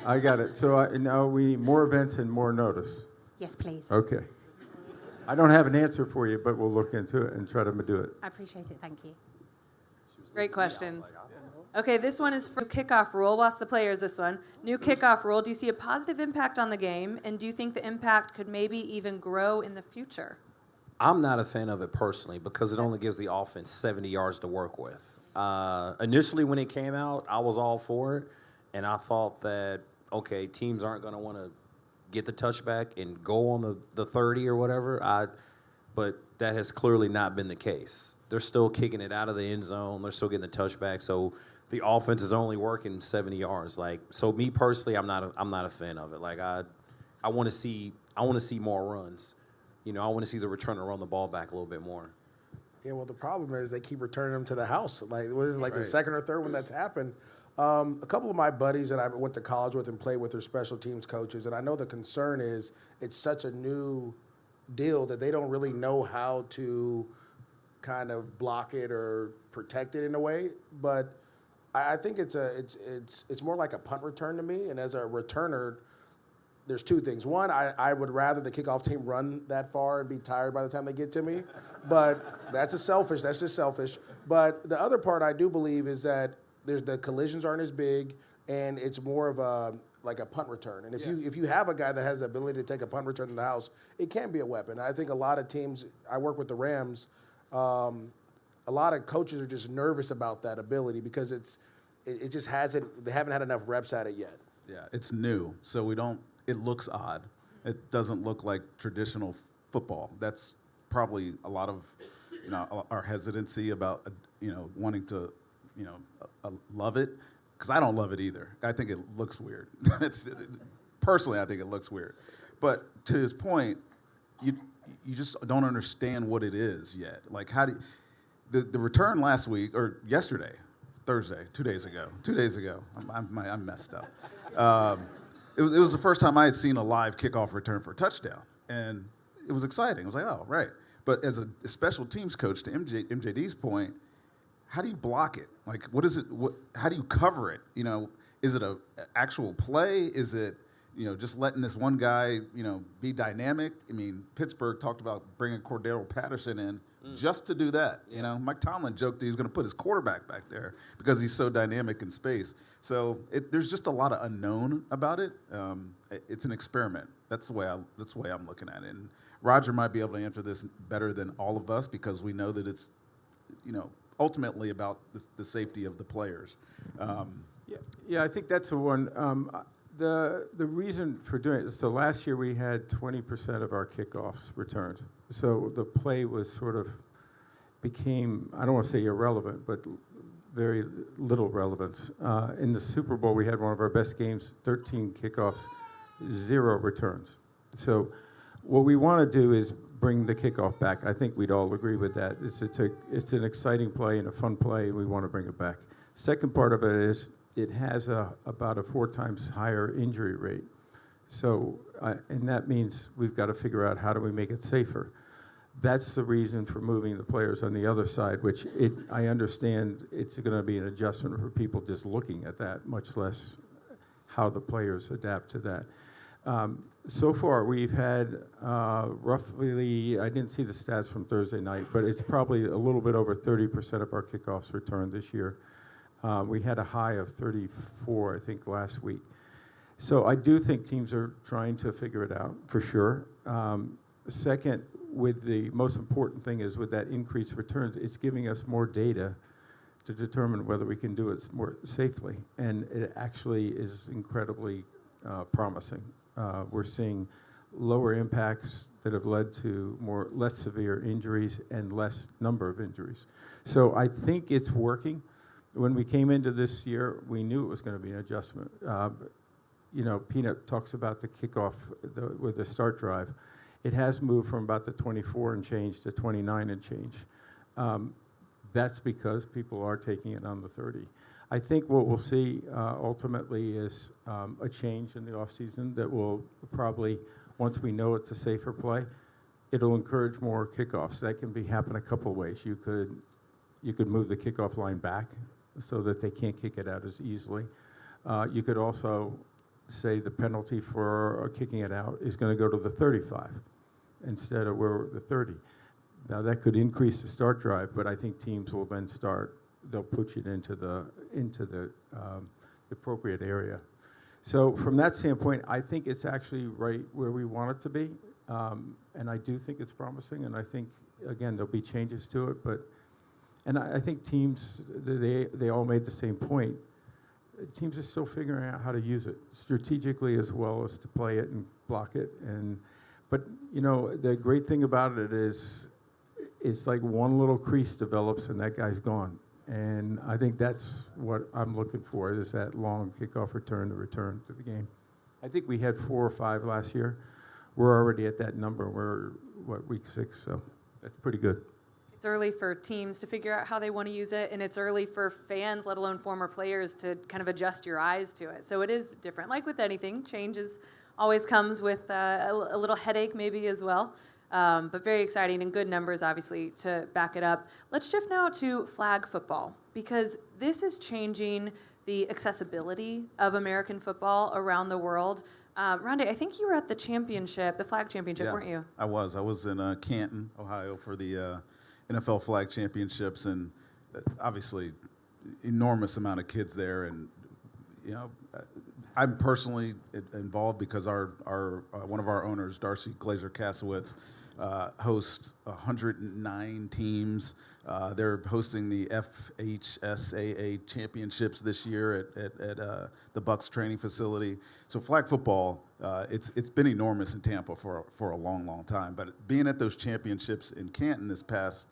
I got it. So now we need more events and more notice. Yes, please. Okay. I don't have an answer for you, but we'll look into it and try to do it. I appreciate it. Thank you. Great questions. Okay, this one is for kickoff rule. We'll ask the players this one. New kickoff rule. Do you see a positive impact on the game? And do you think the impact could maybe even grow in the future? I'm not a fan of it personally because it only gives the offense 70 yards to work with. Initially, when it came out, I was all for it. And I thought that, okay, teams aren't going to want to get the touchback and go on the 30 or whatever. But that has clearly not been the case. They're still kicking it out of the end zone. They're still getting the touchback. So the offense is only working 70 yards. So me personally, I'm not a fan of it. I want to see more runs. I want to see the returner run the ball back a little bit more. Yeah, well, the problem is they keep returning them to the house. The second or third one that's happened. A couple of my buddies that I went to college with and played with are special teams coaches, and I know the concern is it's such a new deal that they don't really know how to kind of block it or protect it in a way. But I think it's more like a punt return to me. And as a returner, there's two things. One, I would rather the kickoff team run that far and be tired by the time they get to me. But that's just selfish. But the other part I do believe is that the collisions aren't as big, and it's more of a punt return. And if you have a guy that has the ability to take a punt return in the house, it can be a weapon. I think a lot of teams, I work with the Rams, a lot of coaches are just nervous about that ability because it just hasn't, they haven't had enough reps at it yet. Yeah, it's new, so it looks odd. It doesn't look like traditional football. That's probably a lot of, our hesitancy about, wanting to, love it, because I don't love it either. I think it looks weird. Personally, I think it looks weird. But to his point, you just don't understand what it is yet. How do the return last week or yesterday, Thursday, 2 days ago. I'm messed up. It was the first time I had seen a live kickoff return for a touchdown, and it was exciting. I was like, oh, right. But as a special teams coach, to MJD's point, how do you block it? What is it? How do you cover it? Is it an actual play? Is it, just letting this one guy, be dynamic? I mean, Pittsburgh talked about bringing Cordero Patterson in just to do that. Mike Tomlin joked that he was going to put his quarterback back there because he's so dynamic in space. So there's just a lot of unknown about it. It's an experiment. That's the way I'm looking at it. And Roger might be able to answer this better than all of us because we know that it's, ultimately about the safety of the players. Yeah, I think that's the one. The reason for doing it, so last year we had 20% of our kickoffs returned. So the play was sort of became, I don't want to say irrelevant, but very little relevance. In the Super Bowl, we had one of our best games, 13 kickoffs, 0 returns. So what we want to do is bring the kickoff back. I think we'd all agree with that. It's an exciting play and a fun play, and we want to bring it back. Second part of it is it has about a 4 times higher injury rate. So, and that means we've got to figure out how do we make it safer. That's the reason for moving the players on the other side, which I understand it's going to be an adjustment for people just looking at that, much less how the players adapt to that. So far, we've had roughly, I didn't see the stats from Thursday night, but it's probably a little bit over 30% of our kickoffs returned this year. We had a high of 34, I think, last week. So I do think teams are trying to figure it out, for sure. Second, with the most important thing is with that increased returns, it's giving us more data to determine whether we can do it more safely. And it actually is incredibly promising. We're seeing lower impacts that have led to less severe injuries and less number of injuries. So I think it's working. When we came into this year, we knew it was going to be an adjustment. Peanut talks about the kickoff with the start drive. It has moved from about the 24 and change to 29 and change. That's because people are taking it on the 30. I think what we'll see ultimately is a change in the offseason that will probably, once we know it's a safer play, it'll encourage more kickoffs. That can happen a couple of ways. You could You could move the kickoff line back so that they can't kick it out as easily. You could also say the penalty for kicking it out is going to go to the 35 instead of where the 30. Now that could increase the start drive, but I think teams will then start. They'll push it into the appropriate area. So from that standpoint, I think it's actually right where we want it to be, and I do think it's promising. And I think again there'll be changes to it, and I think teams they all made the same point. Teams are still figuring out how to use it strategically as well as to play it and block it. But the great thing about it is it's like one little crease develops and that guy's gone. And I think that's what I'm looking for, is that long kickoff return to the game. I think we had 4 or 5 last year. We're already at that number. We're, week 6, so that's pretty good. It's early for teams to figure out how they want to use it, and it's early for fans, let alone former players, to kind of adjust your eyes to it. So it is different. Like with anything, change always comes with a little headache maybe as well. But very exciting and good numbers, obviously, to back it up. Let's shift now to flag football, because this is changing the accessibility of American football around the world. Rondé, I think you were at the championship, the flag championship, weren't you? I was. I was in Canton, Ohio for the NFL flag championships, and obviously enormous amount of kids there. And, I'm personally involved because our one of our owners, Darcy Glazer Kasowitz, hosts 109 teams. They're hosting the FHSAA championships this year at the Bucks training facility. So flag football, it's been enormous in Tampa for a long, long time. But being at those championships in Canton this past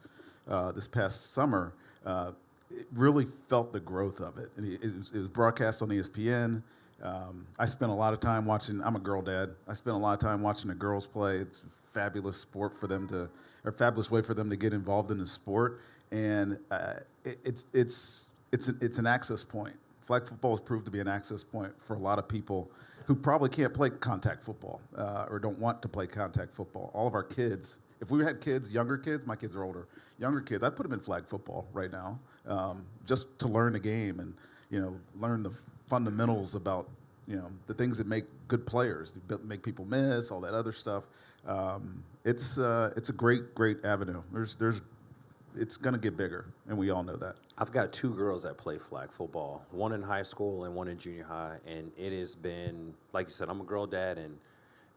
summer, it really felt the growth of it. And it was broadcast on ESPN. I spent a lot of time watching. I'm a girl dad. I spent a lot of time watching the girls play. It's a fabulous sport for them fabulous way for them to get involved in the sport, and it's an access point. Flag football has proved to be an access point for a lot of people who probably can't play contact football or don't want to play contact football. All of our kids. If we had kids, younger kids, my kids are older, younger kids, I'd put them in flag football right now, just to learn the game and learn the fundamentals about the things that make good players, that make people miss, all that other stuff. It's a great avenue. It's going to get bigger, and we all know that. I've got 2 girls that play flag football, one in high school and one in junior high, and it has been, like you said, I'm a girl dad, and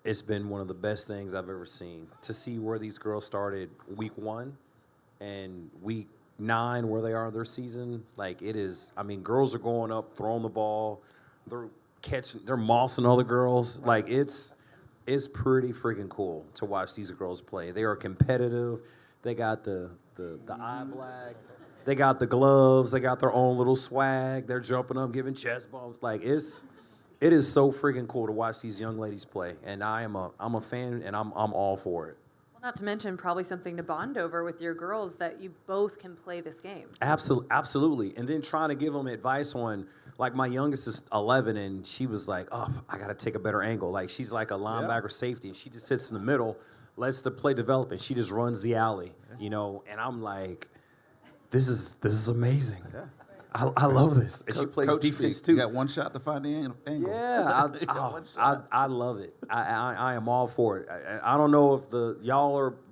it's been one of the best things I've ever seen. To see where these girls started week 1 and week 9, where they are in their season, like it is. I mean, girls are going up, throwing the ball, they're mossing other girls. Like it's pretty freaking cool to watch these girls play. They are competitive. They got the eye black. They got the gloves. They got their own little swag. They're jumping up, giving chest bumps. Like it is so freaking cool to watch these young ladies play. And I'm a fan, and I'm all for it. Not to mention probably something to bond over with your girls, that you both can play this game. Absolutely. And then trying to give them advice on, like my youngest is 11, and she was like, oh, I got to take a better angle. Like she's like a linebacker safety, and she just sits in the middle, lets the play develop, and she just runs the alley, And I'm like, this is amazing. Yeah. I love this. And she plays defense too. You got one shot to find the angle. Yeah, I love it. I am all for it. I don't know if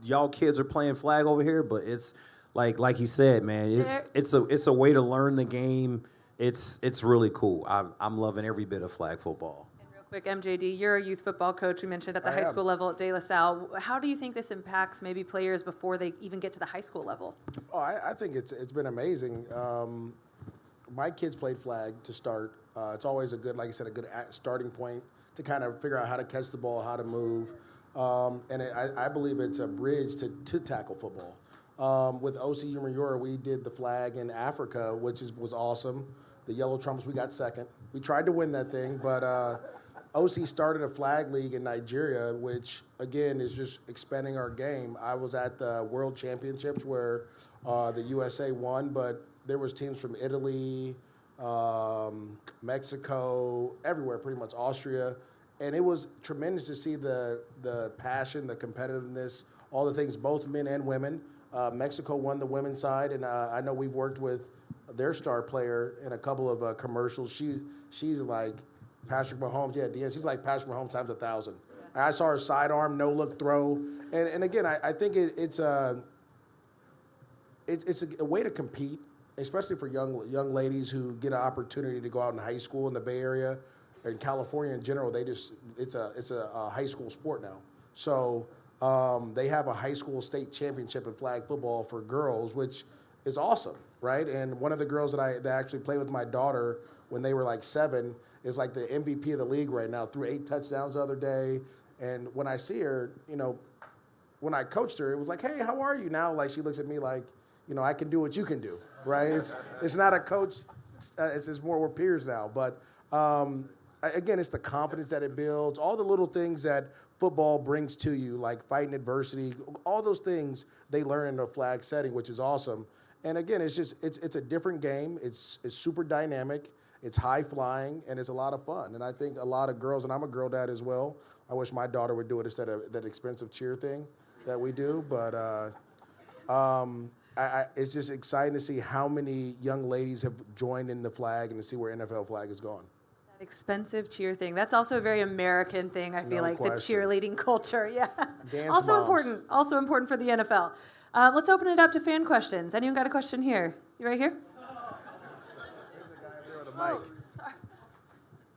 y'all kids are playing flag over here, but it's like he said, man. It's a way to learn the game. It's really cool. I'm loving every bit of flag football. And real quick, MJD, you're a youth football coach. We mentioned at the high school level at De La Salle. How do you think this impacts maybe players before they even get to the high school level? Oh, I think it's been amazing. My kids played flag to start. It's always a good, like you said, a good starting point to kind of figure out how to catch the ball, how to move. I believe it's a bridge to tackle football. With OC Umayura, we did the flag in Africa, which was awesome. The Yellow Trumpets, we got second. We tried to win that thing, but OC started a flag league in Nigeria, which, again, is just expanding our game. I was at the World Championships where the USA won, but there was teams from Italy, Mexico, everywhere, pretty much, Austria. And it was tremendous to see the passion, the competitiveness, all the things, both men and women. Mexico won the women's side, and I know we've worked with their star player in a couple of commercials. She's like Patrick Mahomes. Yeah, Deanna, she's like Patrick Mahomes times 1,000. I saw her sidearm, no look throw, and again, I think it's a way to compete, especially for young ladies who get an opportunity to go out in high school in the Bay Area, in California in general. It's a high school sport now. So they have a high school state championship in flag football for girls, which is awesome, right? And one of the girls that actually played with my daughter when they were like 7 is like the MVP of the league right now, threw 8 touchdowns the other day. And when I see her, when I coached her, it was like, hey, how are you now? Like she looks at me like, I can do what you can do, right? It's not a coach, it's more we're peers now. But again, it's the confidence that it builds, all the little things that football brings to you, like fighting adversity, all those things they learn in a flag setting, which is awesome. And again, it's a different game. It's super dynamic. It's high flying, and it's a lot of fun. And I think a lot of girls, and I'm a girl dad as well, I wish my daughter would do it instead of that expensive cheer thing that we do. But it's just exciting to see how many young ladies have joined in the flag and to see where NFL flag is going. That expensive cheer thing. That's also a very American thing, I feel No like, question. the cheerleading culture. Yeah. Dance Also moms. important for the NFL. Let's open it up to fan questions. Anyone got a question here? You right here?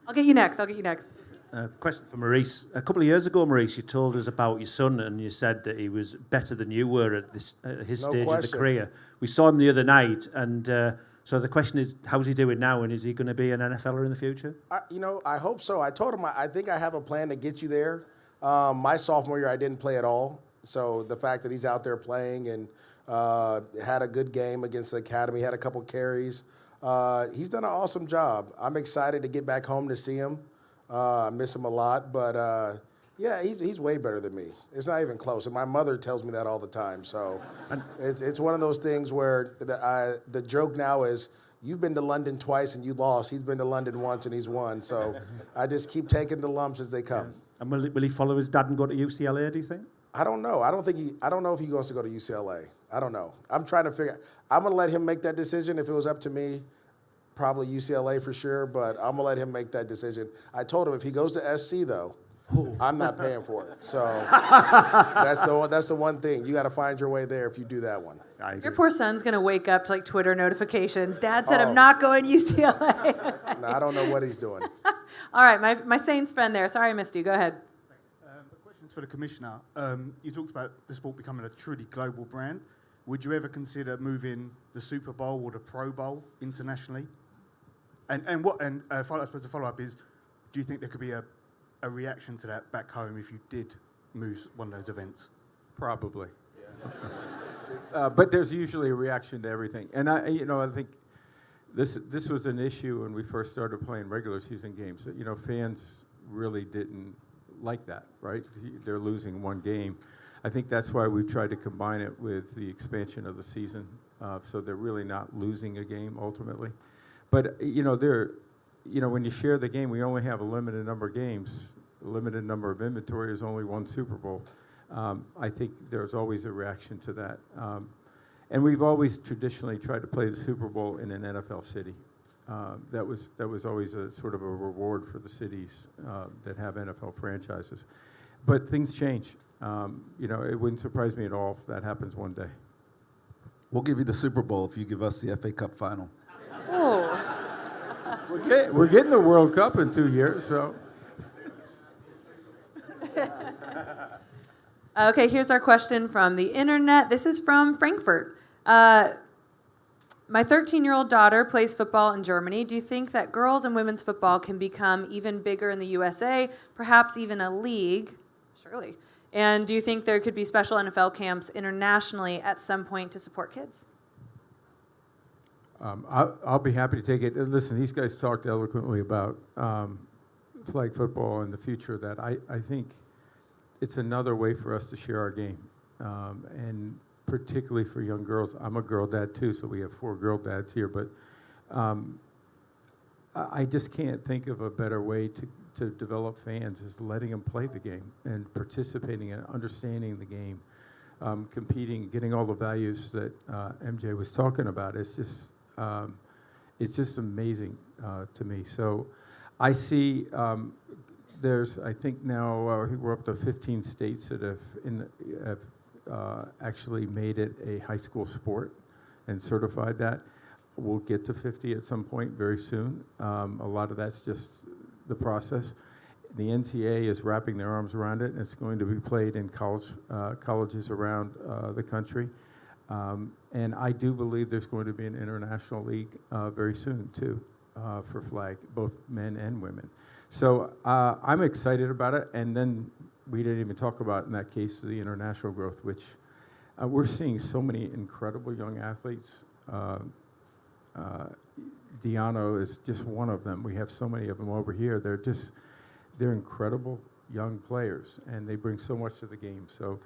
I'll get you next. Question for Maurice. A couple of years ago, Maurice, you told us about your son, and you said that he was better than you were at his No stage of question. the career. We saw him the other night, and so the question is, how's he doing now, and is he going to be an NFLer in the future? I hope so. I told him I think I have a plan to get you there. My sophomore year, I didn't play at all. So the fact that he's out there playing and had a good game against the academy, had a couple carries, he's done an awesome job. I'm excited to get back home to see him. I miss him a lot, but yeah, he's way better than me. It's not even close, and my mother tells me that all the time. So it's one of those things where the joke now is, you've been to London twice and you lost. He's been to London once and he's won. So I just keep taking the lumps as they come. And will he follow his dad and go to UCLA, do you think? I don't know. I don't know if he wants to go to UCLA. I don't know. I'm trying to figure. I'm gonna let him make that decision. If it was up to me, probably UCLA for sure. But I'm gonna let him make that decision. I told him if he goes to SC though, I'm not paying for it. So that's the one thing. You got to find your way there if you do that one. Your poor son's going to wake up to like Twitter notifications. Dad said I'm not going UCLA. No, I don't know what he's doing. All right, my Saints friend there. Sorry I missed you. Go ahead. The question's for the Commissioner. You talked about the sport becoming a truly global brand. Would you ever consider moving the Super Bowl or the Pro Bowl internationally? And I suppose the follow-up is, do you think there could be a reaction to that back home if you did move one of those events? Probably. But there's usually a reaction to everything. And I think this was an issue when we first started playing regular season games. Fans really didn't like that, right? They're losing one game. I think that's why we've tried to combine it with the expansion of the season, so they're really not losing a game ultimately. But when you share the game, we only have a limited number of games, a limited number of inventory is only one Super Bowl. I think there's always a reaction to that. And we've always traditionally tried to play the Super Bowl in an NFL city. That was always a sort of a reward for the cities that have NFL franchises. But things change. It wouldn't surprise me at all if that happens one day. We'll give you the Super Bowl if you give us the FA Cup final. Oh. We're getting the World Cup in 2 years, so. Okay, here's our question from the internet. This is from Frankfurt. My 13-year-old daughter plays football in Germany. Do you think that girls and women's football can become even bigger in the USA, perhaps even a league? Surely. And do you think there could be special NFL camps internationally at some point to support kids? I'll be happy to take it. Listen, these guys talked eloquently about flag football and the future of that. I think it's another way for us to share our game, and particularly for young girls. I'm a girl dad too, so we have 4 girl dads here, but I just can't think of a better way to develop fans is letting them play the game and participating and understanding the game. competing, getting all the values that MJ was talking about. It's just amazing to me. So I see there's, I think now we're up to 15 states that have actually made it a high school sport and certified that. We'll get to 50 at some point very soon. A lot of that's just the process. The NCAA is wrapping their arms around it, and it's going to be played in colleges around the country. And I do believe there's going to be an international league very soon, too, for flag, both men and women. So I'm excited about it. And then we didn't even talk about, in that case, the international growth, which we're seeing so many incredible young athletes. Diano is just one of them. We have so many of them over here. They're incredible young players, and they bring so much to the game. So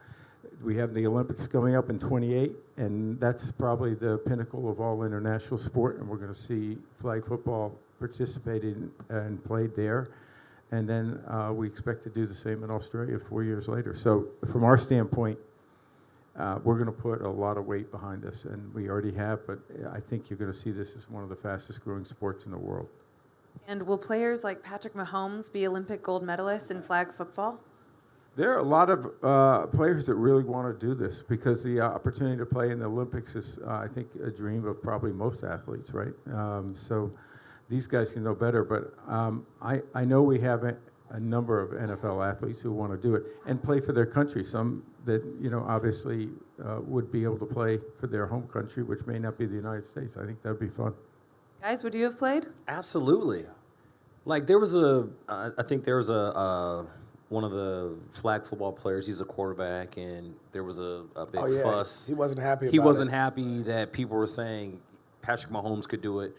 we have the Olympics coming up in 28, and that's probably the pinnacle of all international sport, and we're going to see flag football participated and played there. And then we expect to do the same in Australia 4 years later. So from our standpoint, we're going to put a lot of weight behind this, and we already have, but I think you're going to see this as one of the fastest growing sports in the world. And will players like Patrick Mahomes be Olympic gold medalists in flag football? There are a lot of players that really want to do this because the opportunity to play in the Olympics is, I think, a dream of probably most athletes, right? So these guys can know better, but I know we have a number of NFL athletes who want to do it and play for their country. Some that, obviously would be able to play for their home country, which may not be the United States. I think that would be fun. Guys, would you have played? Absolutely. Like I think there was one of the flag football players. He's a quarterback, and there was a big fuss. He wasn't happy. He wasn't happy that people were saying Patrick Mahomes could do it.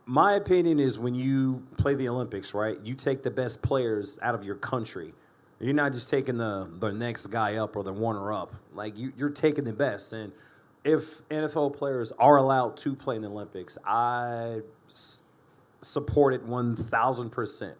My opinion is when you play the Olympics, right? You take the best players out of your country. You're not just taking the next guy up or the runner-up. Like you're taking the best. And if NFL players are allowed to play in the Olympics, I support it 1,000%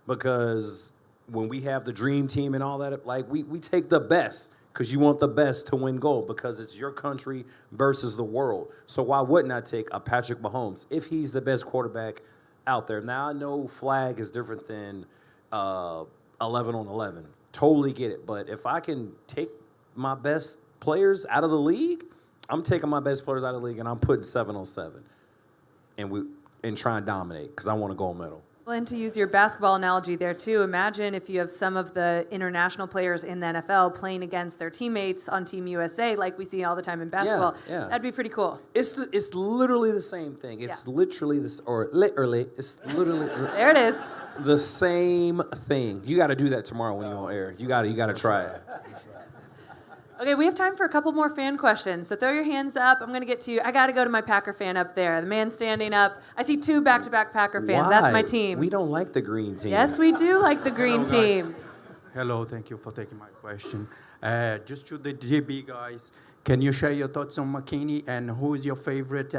because when we have the dream team and all that, like we take the best because you want the best to win gold because it's your country versus the world. So why wouldn't I take a Patrick Mahomes if he's the best quarterback out there? Now I know flag is different than 11 on 11. Totally get it. But if I can take my best players out of the league, I'm taking my best players out of the league and I'm putting 7 on 7 and try and dominate because I want a gold medal. Well, and to use your basketball analogy there too, imagine if you have some of the international players in the NFL playing against their teammates on Team USA like we see all the time in basketball. Yeah. That'd be pretty cool. It's literally the same thing. It's literally this, or literally, it's literally there it is. The same thing. You got to do that tomorrow when you're on air. You got to try it. Okay, we have time for a couple more fan questions. So throw your hands up. I'm going to get to you. I got to go to my Packer fan up there. The man standing up. I see 2 back-to-back Packer fans. Why? That's my team. We don't like the green team. Yes, we do like the green team. Hello, thank you for taking my question. Just to the GB guys, can you share your thoughts on McKinney and who is your favorite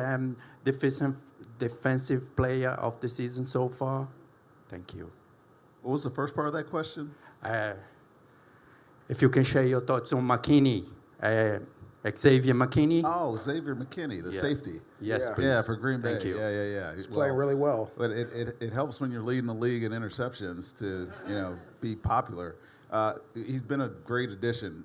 defensive player of the season so far? Thank you. What was the first part of that question? If you can share your thoughts on McKinney, Xavier McKinney. Oh, Xavier McKinney, the safety. Yes, please. Yeah, for Green Bay. Thank you. Yeah. He's playing really well. But it helps when you're leading the league in interceptions to be popular. He's been a great addition.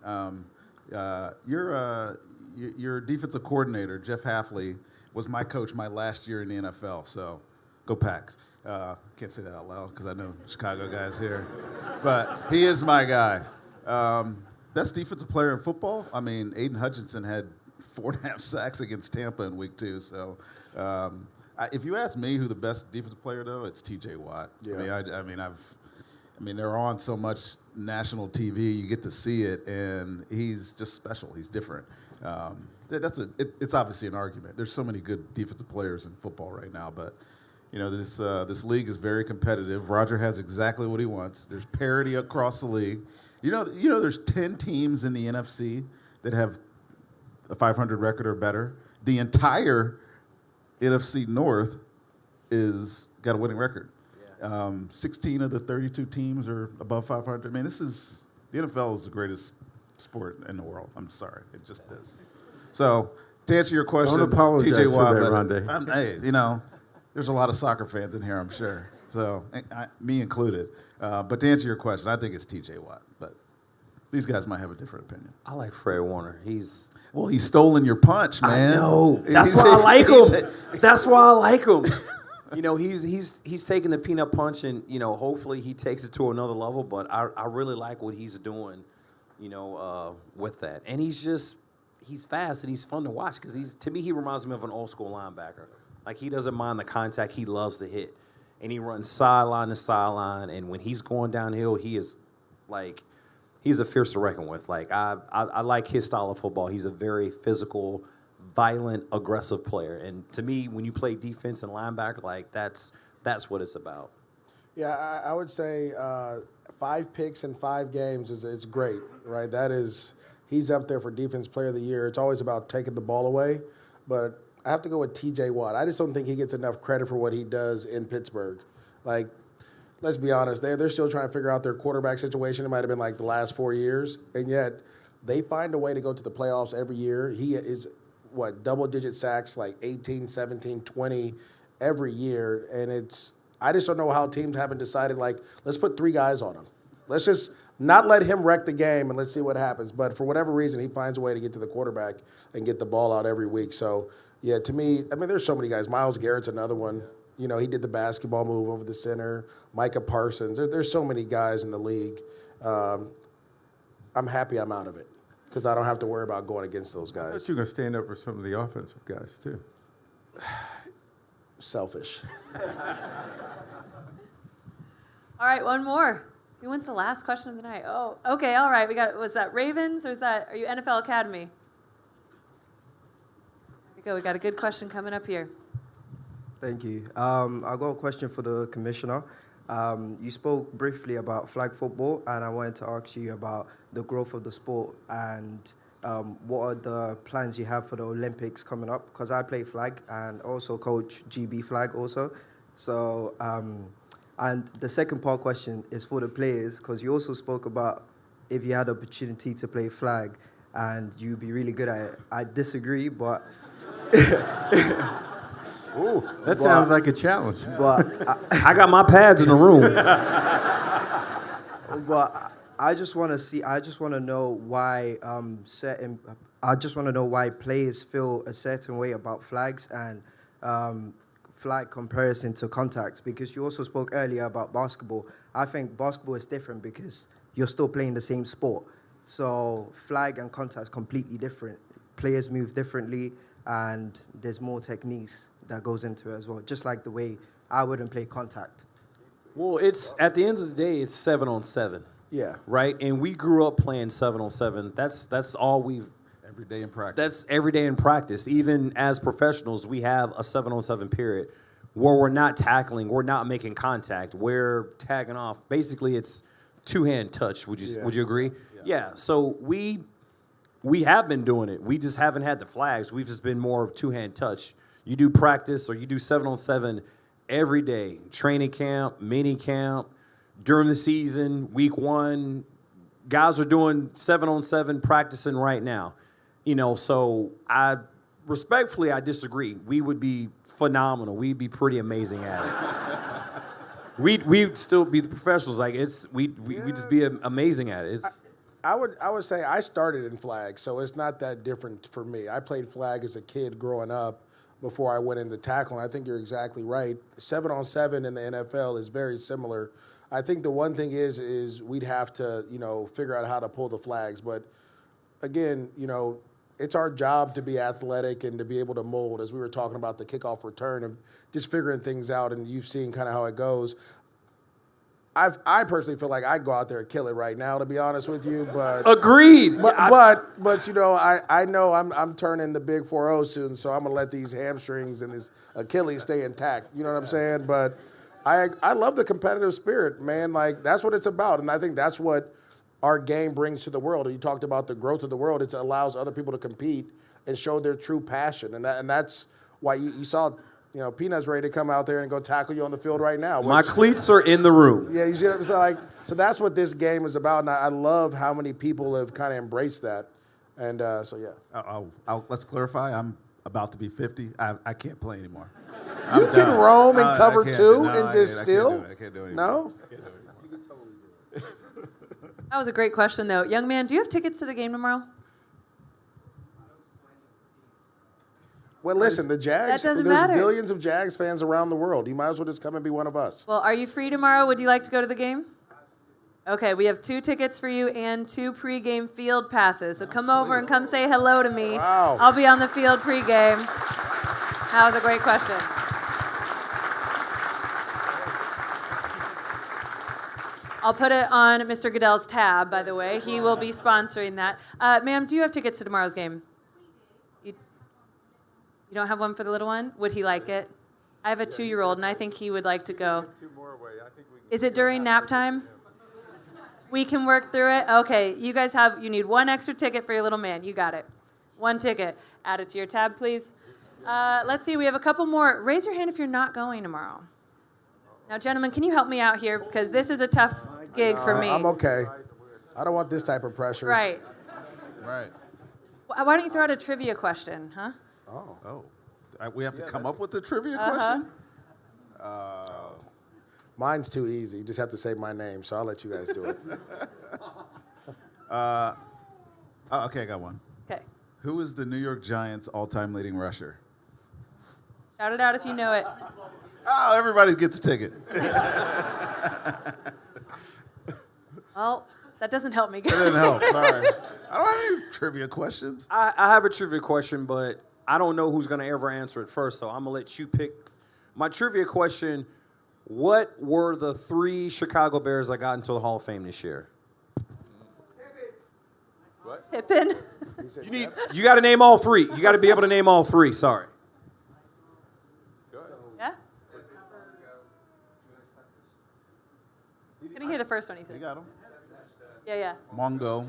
Your defensive coordinator, Jeff Hafley, was my coach my last year in the NFL. So go Packs. Can't say that out loud because I know Chicago guys here. But he is my guy. Best defensive player in football? I mean, Aiden Hutchinson had 4.5 sacks against Tampa in week 2. So if you ask me who the best defensive player, though, it's T.J. Watt. Yeah. I mean, they're on so much national TV. You get to see it, and he's just special. He's different. It's obviously an argument. There's so many good defensive players in football right now, but this league is very competitive. Roger has exactly what he wants. There's parity across the league. There's 10 teams in the NFC that have a 500 record or better. The entire NFC North got a winning record. 16 of the 32 teams are above 500. I mean, the NFL is the greatest sport in the world. I'm sorry, it just is. So to answer your question, Don't apologize TJ for Watt, that, but Rondé. hey, you know, there's a lot of soccer fans in here, I'm sure. So me included. But to answer your question, I think it's TJ Watt. But these guys might have a different opinion. I like Fred Warner. He's stolen your punch, man. I know. That's why I like him. That's why I like him. You know, he's taking the peanut punch, and you know, hopefully he takes it to another level. But I really like what he's doing, you know, with that. And he's fast and he's fun to watch because to me he reminds me of an old school linebacker. Like he doesn't mind the contact, he loves the hit, and he runs sideline to sideline. And when he's going downhill, he is like he's a fierce to reckon with. Like I like his style of football. He's a very physical, violent, aggressive player. And to me, when you play defense and linebacker, like that's what it's about. Yeah, I would say 5 picks in 5 games is great, right? He's up there for Defense Player of the Year. It's always about taking the ball away, but I have to go with T.J. Watt. I just don't think he gets enough credit for what he does in Pittsburgh. Like, let's be honest, they're still trying to figure out their quarterback situation. It might have been like the last 4 years, and yet they find a way to go to the playoffs every year. He is, double-digit sacks, like 18, 17, 20 every year, and I just don't know how teams haven't decided, like, let's put 3 guys on him. Let's just not let him wreck the game and let's see what happens. But for whatever reason, he finds a way to get to the quarterback and get the ball out every week. So, yeah, to me, I mean, there's so many guys. Myles Garrett's another one. You know, he did the basketball move over the center. Micah Parsons. There's so many guys in the league. I'm happy I'm out of it because I don't have to worry about going against those I guys. thought you were going to stand up for some of the offensive guys, too. Selfish. All right, one more. Who wins the last question of the night? Oh, okay, all right. Was that Ravens or are you NFL Academy? Here we go. We got a good question coming up here. Thank you. I got a question for the commissioner. You spoke briefly about flag football, and I wanted to ask you about the growth of the sport and what are the plans you have for the Olympics coming up? Because I play flag and also coach GB flag also. So, and the second part question is for the players, because you also spoke about if you had the opportunity to play flag and you'd be really good at it. I disagree, but... Ooh, that sounds like a challenge. But I got my pads in the room. But I just want to know why I just want to know why players feel a certain way about flags and flag comparison to contact, because you also spoke earlier about basketball. I think basketball is different because you're still playing the same sport. So flag and contact is completely different. Players move differently and there's more techniques that goes into it as well, just like the way I wouldn't play contact. Well, it's at the end of the day, it's 7-on-7. Yeah. Right? And we grew up playing 7-on-7. That's all we've... Every day in practice. That's every day in practice. Even as professionals, we have a 7-on-7 period where we're not tackling, we're not making contact, we're tagging off. Basically, it's two-hand touch. Would you agree? Yeah. So we have been doing it. We just haven't had the flags. We've just been more two-hand touch. You do practice or you do 7-on-7 every day. Training camp, mini camp, during the season, week 1. Guys are doing 7-on-7 practicing right now. You know, so I disagree. We would be phenomenal. We'd be pretty amazing at it. We'd still be the professionals. Like we'd just be amazing at it. I would say I started in flag, so it's not that different for me. I played flag as a kid growing up before I went into tackling. I think you're exactly right. 7-on-7 in the NFL is very similar. I think the one thing is we'd have to, figure out how to pull the flags. But again, it's our job to be athletic and to be able to mold, as we were talking about the kickoff return and just figuring things out, and you've seen kind of how it goes. I personally feel like I'd go out there and kill it right now, to be honest with you. But agreed. But I know I'm turning the big 4-0 soon, so I'm gonna let these hamstrings and this Achilles stay intact. You know what I'm saying? But I love the competitive spirit, man. Like that's what it's about, and I think that's what our game brings to the world. And you talked about the growth of the world. It allows other people to compete and show their true passion, and that's why you saw. Peanut's ready to come out there and go tackle you on the field right now. My cleats are in the room. Yeah, you see what I'm saying? Like, So that's what this game is about, and I love how many people have kind of embraced that. And so, yeah. Let's clarify. I'm about to be 50. I can't play anymore. You can roam and cover two no, and just steal? I can't do it No? That was a great question, though. Young man, do you have tickets to the game tomorrow? Well, listen, the Jags, That doesn't there's matter. billions of Jags fans around the world. You might as well just come and be one of us. Well, are you free tomorrow? Would you like to go to the game? Okay, we have 2 tickets for you and 2 pregame field passes. So come over and come say hello to me. Wow. I'll be on the field pregame. That was a great question. I'll put it on Mr. Goodell's tab, by the way. He will be sponsoring that. Ma'am, do you have tickets to tomorrow's game? You don't have one for the little one? Would he like it? I have a 2-year-old, and I think he would like to go. Is it during nap time? We can work through it? Okay, you guys you need 1 extra ticket for your little man. You got it. 1 ticket. Add it to your tab, please. Let's see, we have a couple more. Raise your hand if you're not going tomorrow. Now, gentlemen, can you help me out here? Because this is a tough gig for me. I'm okay. I don't want this type of pressure. Right. Right. Why don't you throw out a trivia question, huh? Oh. We have to come up with the trivia question? Mine's too easy. You just have to say my name, so I'll let you guys do it. Okay, I got one. Okay. Who is the New York Giants' all-time leading rusher? Shout it out if you know it. Oh, everybody gets a ticket. Well, that doesn't help me, guys. That didn't help, sorry. I don't have any trivia questions. I have a trivia question, but I don't know who's going to ever answer it first, so I'm going to let you pick. My trivia question, what were the 3 Chicago Bears that got into the Hall of Fame this year? Pippen. You got to name all 3. You got to be able to name all 3, sorry. Yeah? Couldn't hear the first one he said. You got him. Yeah. Mongo.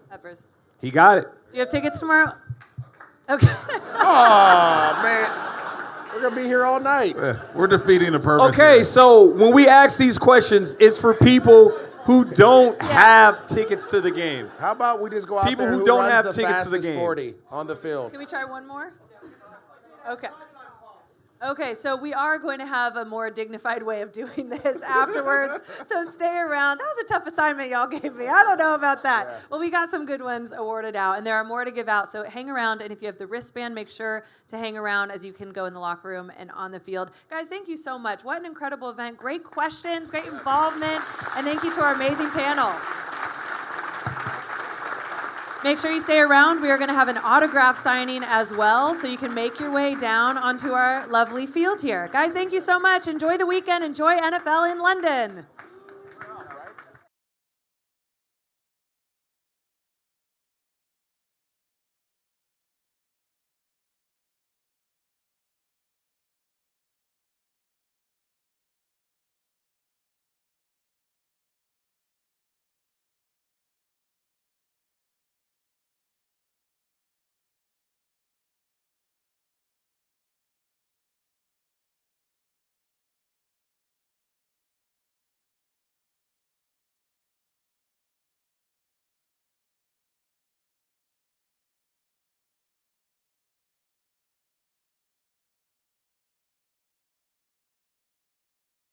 Peppers. He got it. Do you have tickets tomorrow? Okay. Oh, man. We're going to be here all night. We're defeating the purpose. Okay, here. so when we ask these questions, it's for people who don't have tickets to the game. How about we just go out People there who don't runs have the tickets to the fastest game. 40 on the field? Can we try one more? Okay. Okay, so we are going to have a more dignified way of doing this afterwards. So stay around. That was a tough assignment y'all gave me. I don't know about that. Yeah. Well, we got some good ones awarded out, and there are more to give out. So hang around, and if you have the wristband, make sure to hang around as you can go in the locker room and on the field. Guys, thank you so much. What an incredible event. Great questions, great involvement, and thank you to our amazing panel. Make sure you stay around. We are going to have an autograph signing as well, so you can make your way down onto our lovely field here. Guys, thank you so much. Enjoy the weekend. Enjoy NFL in London.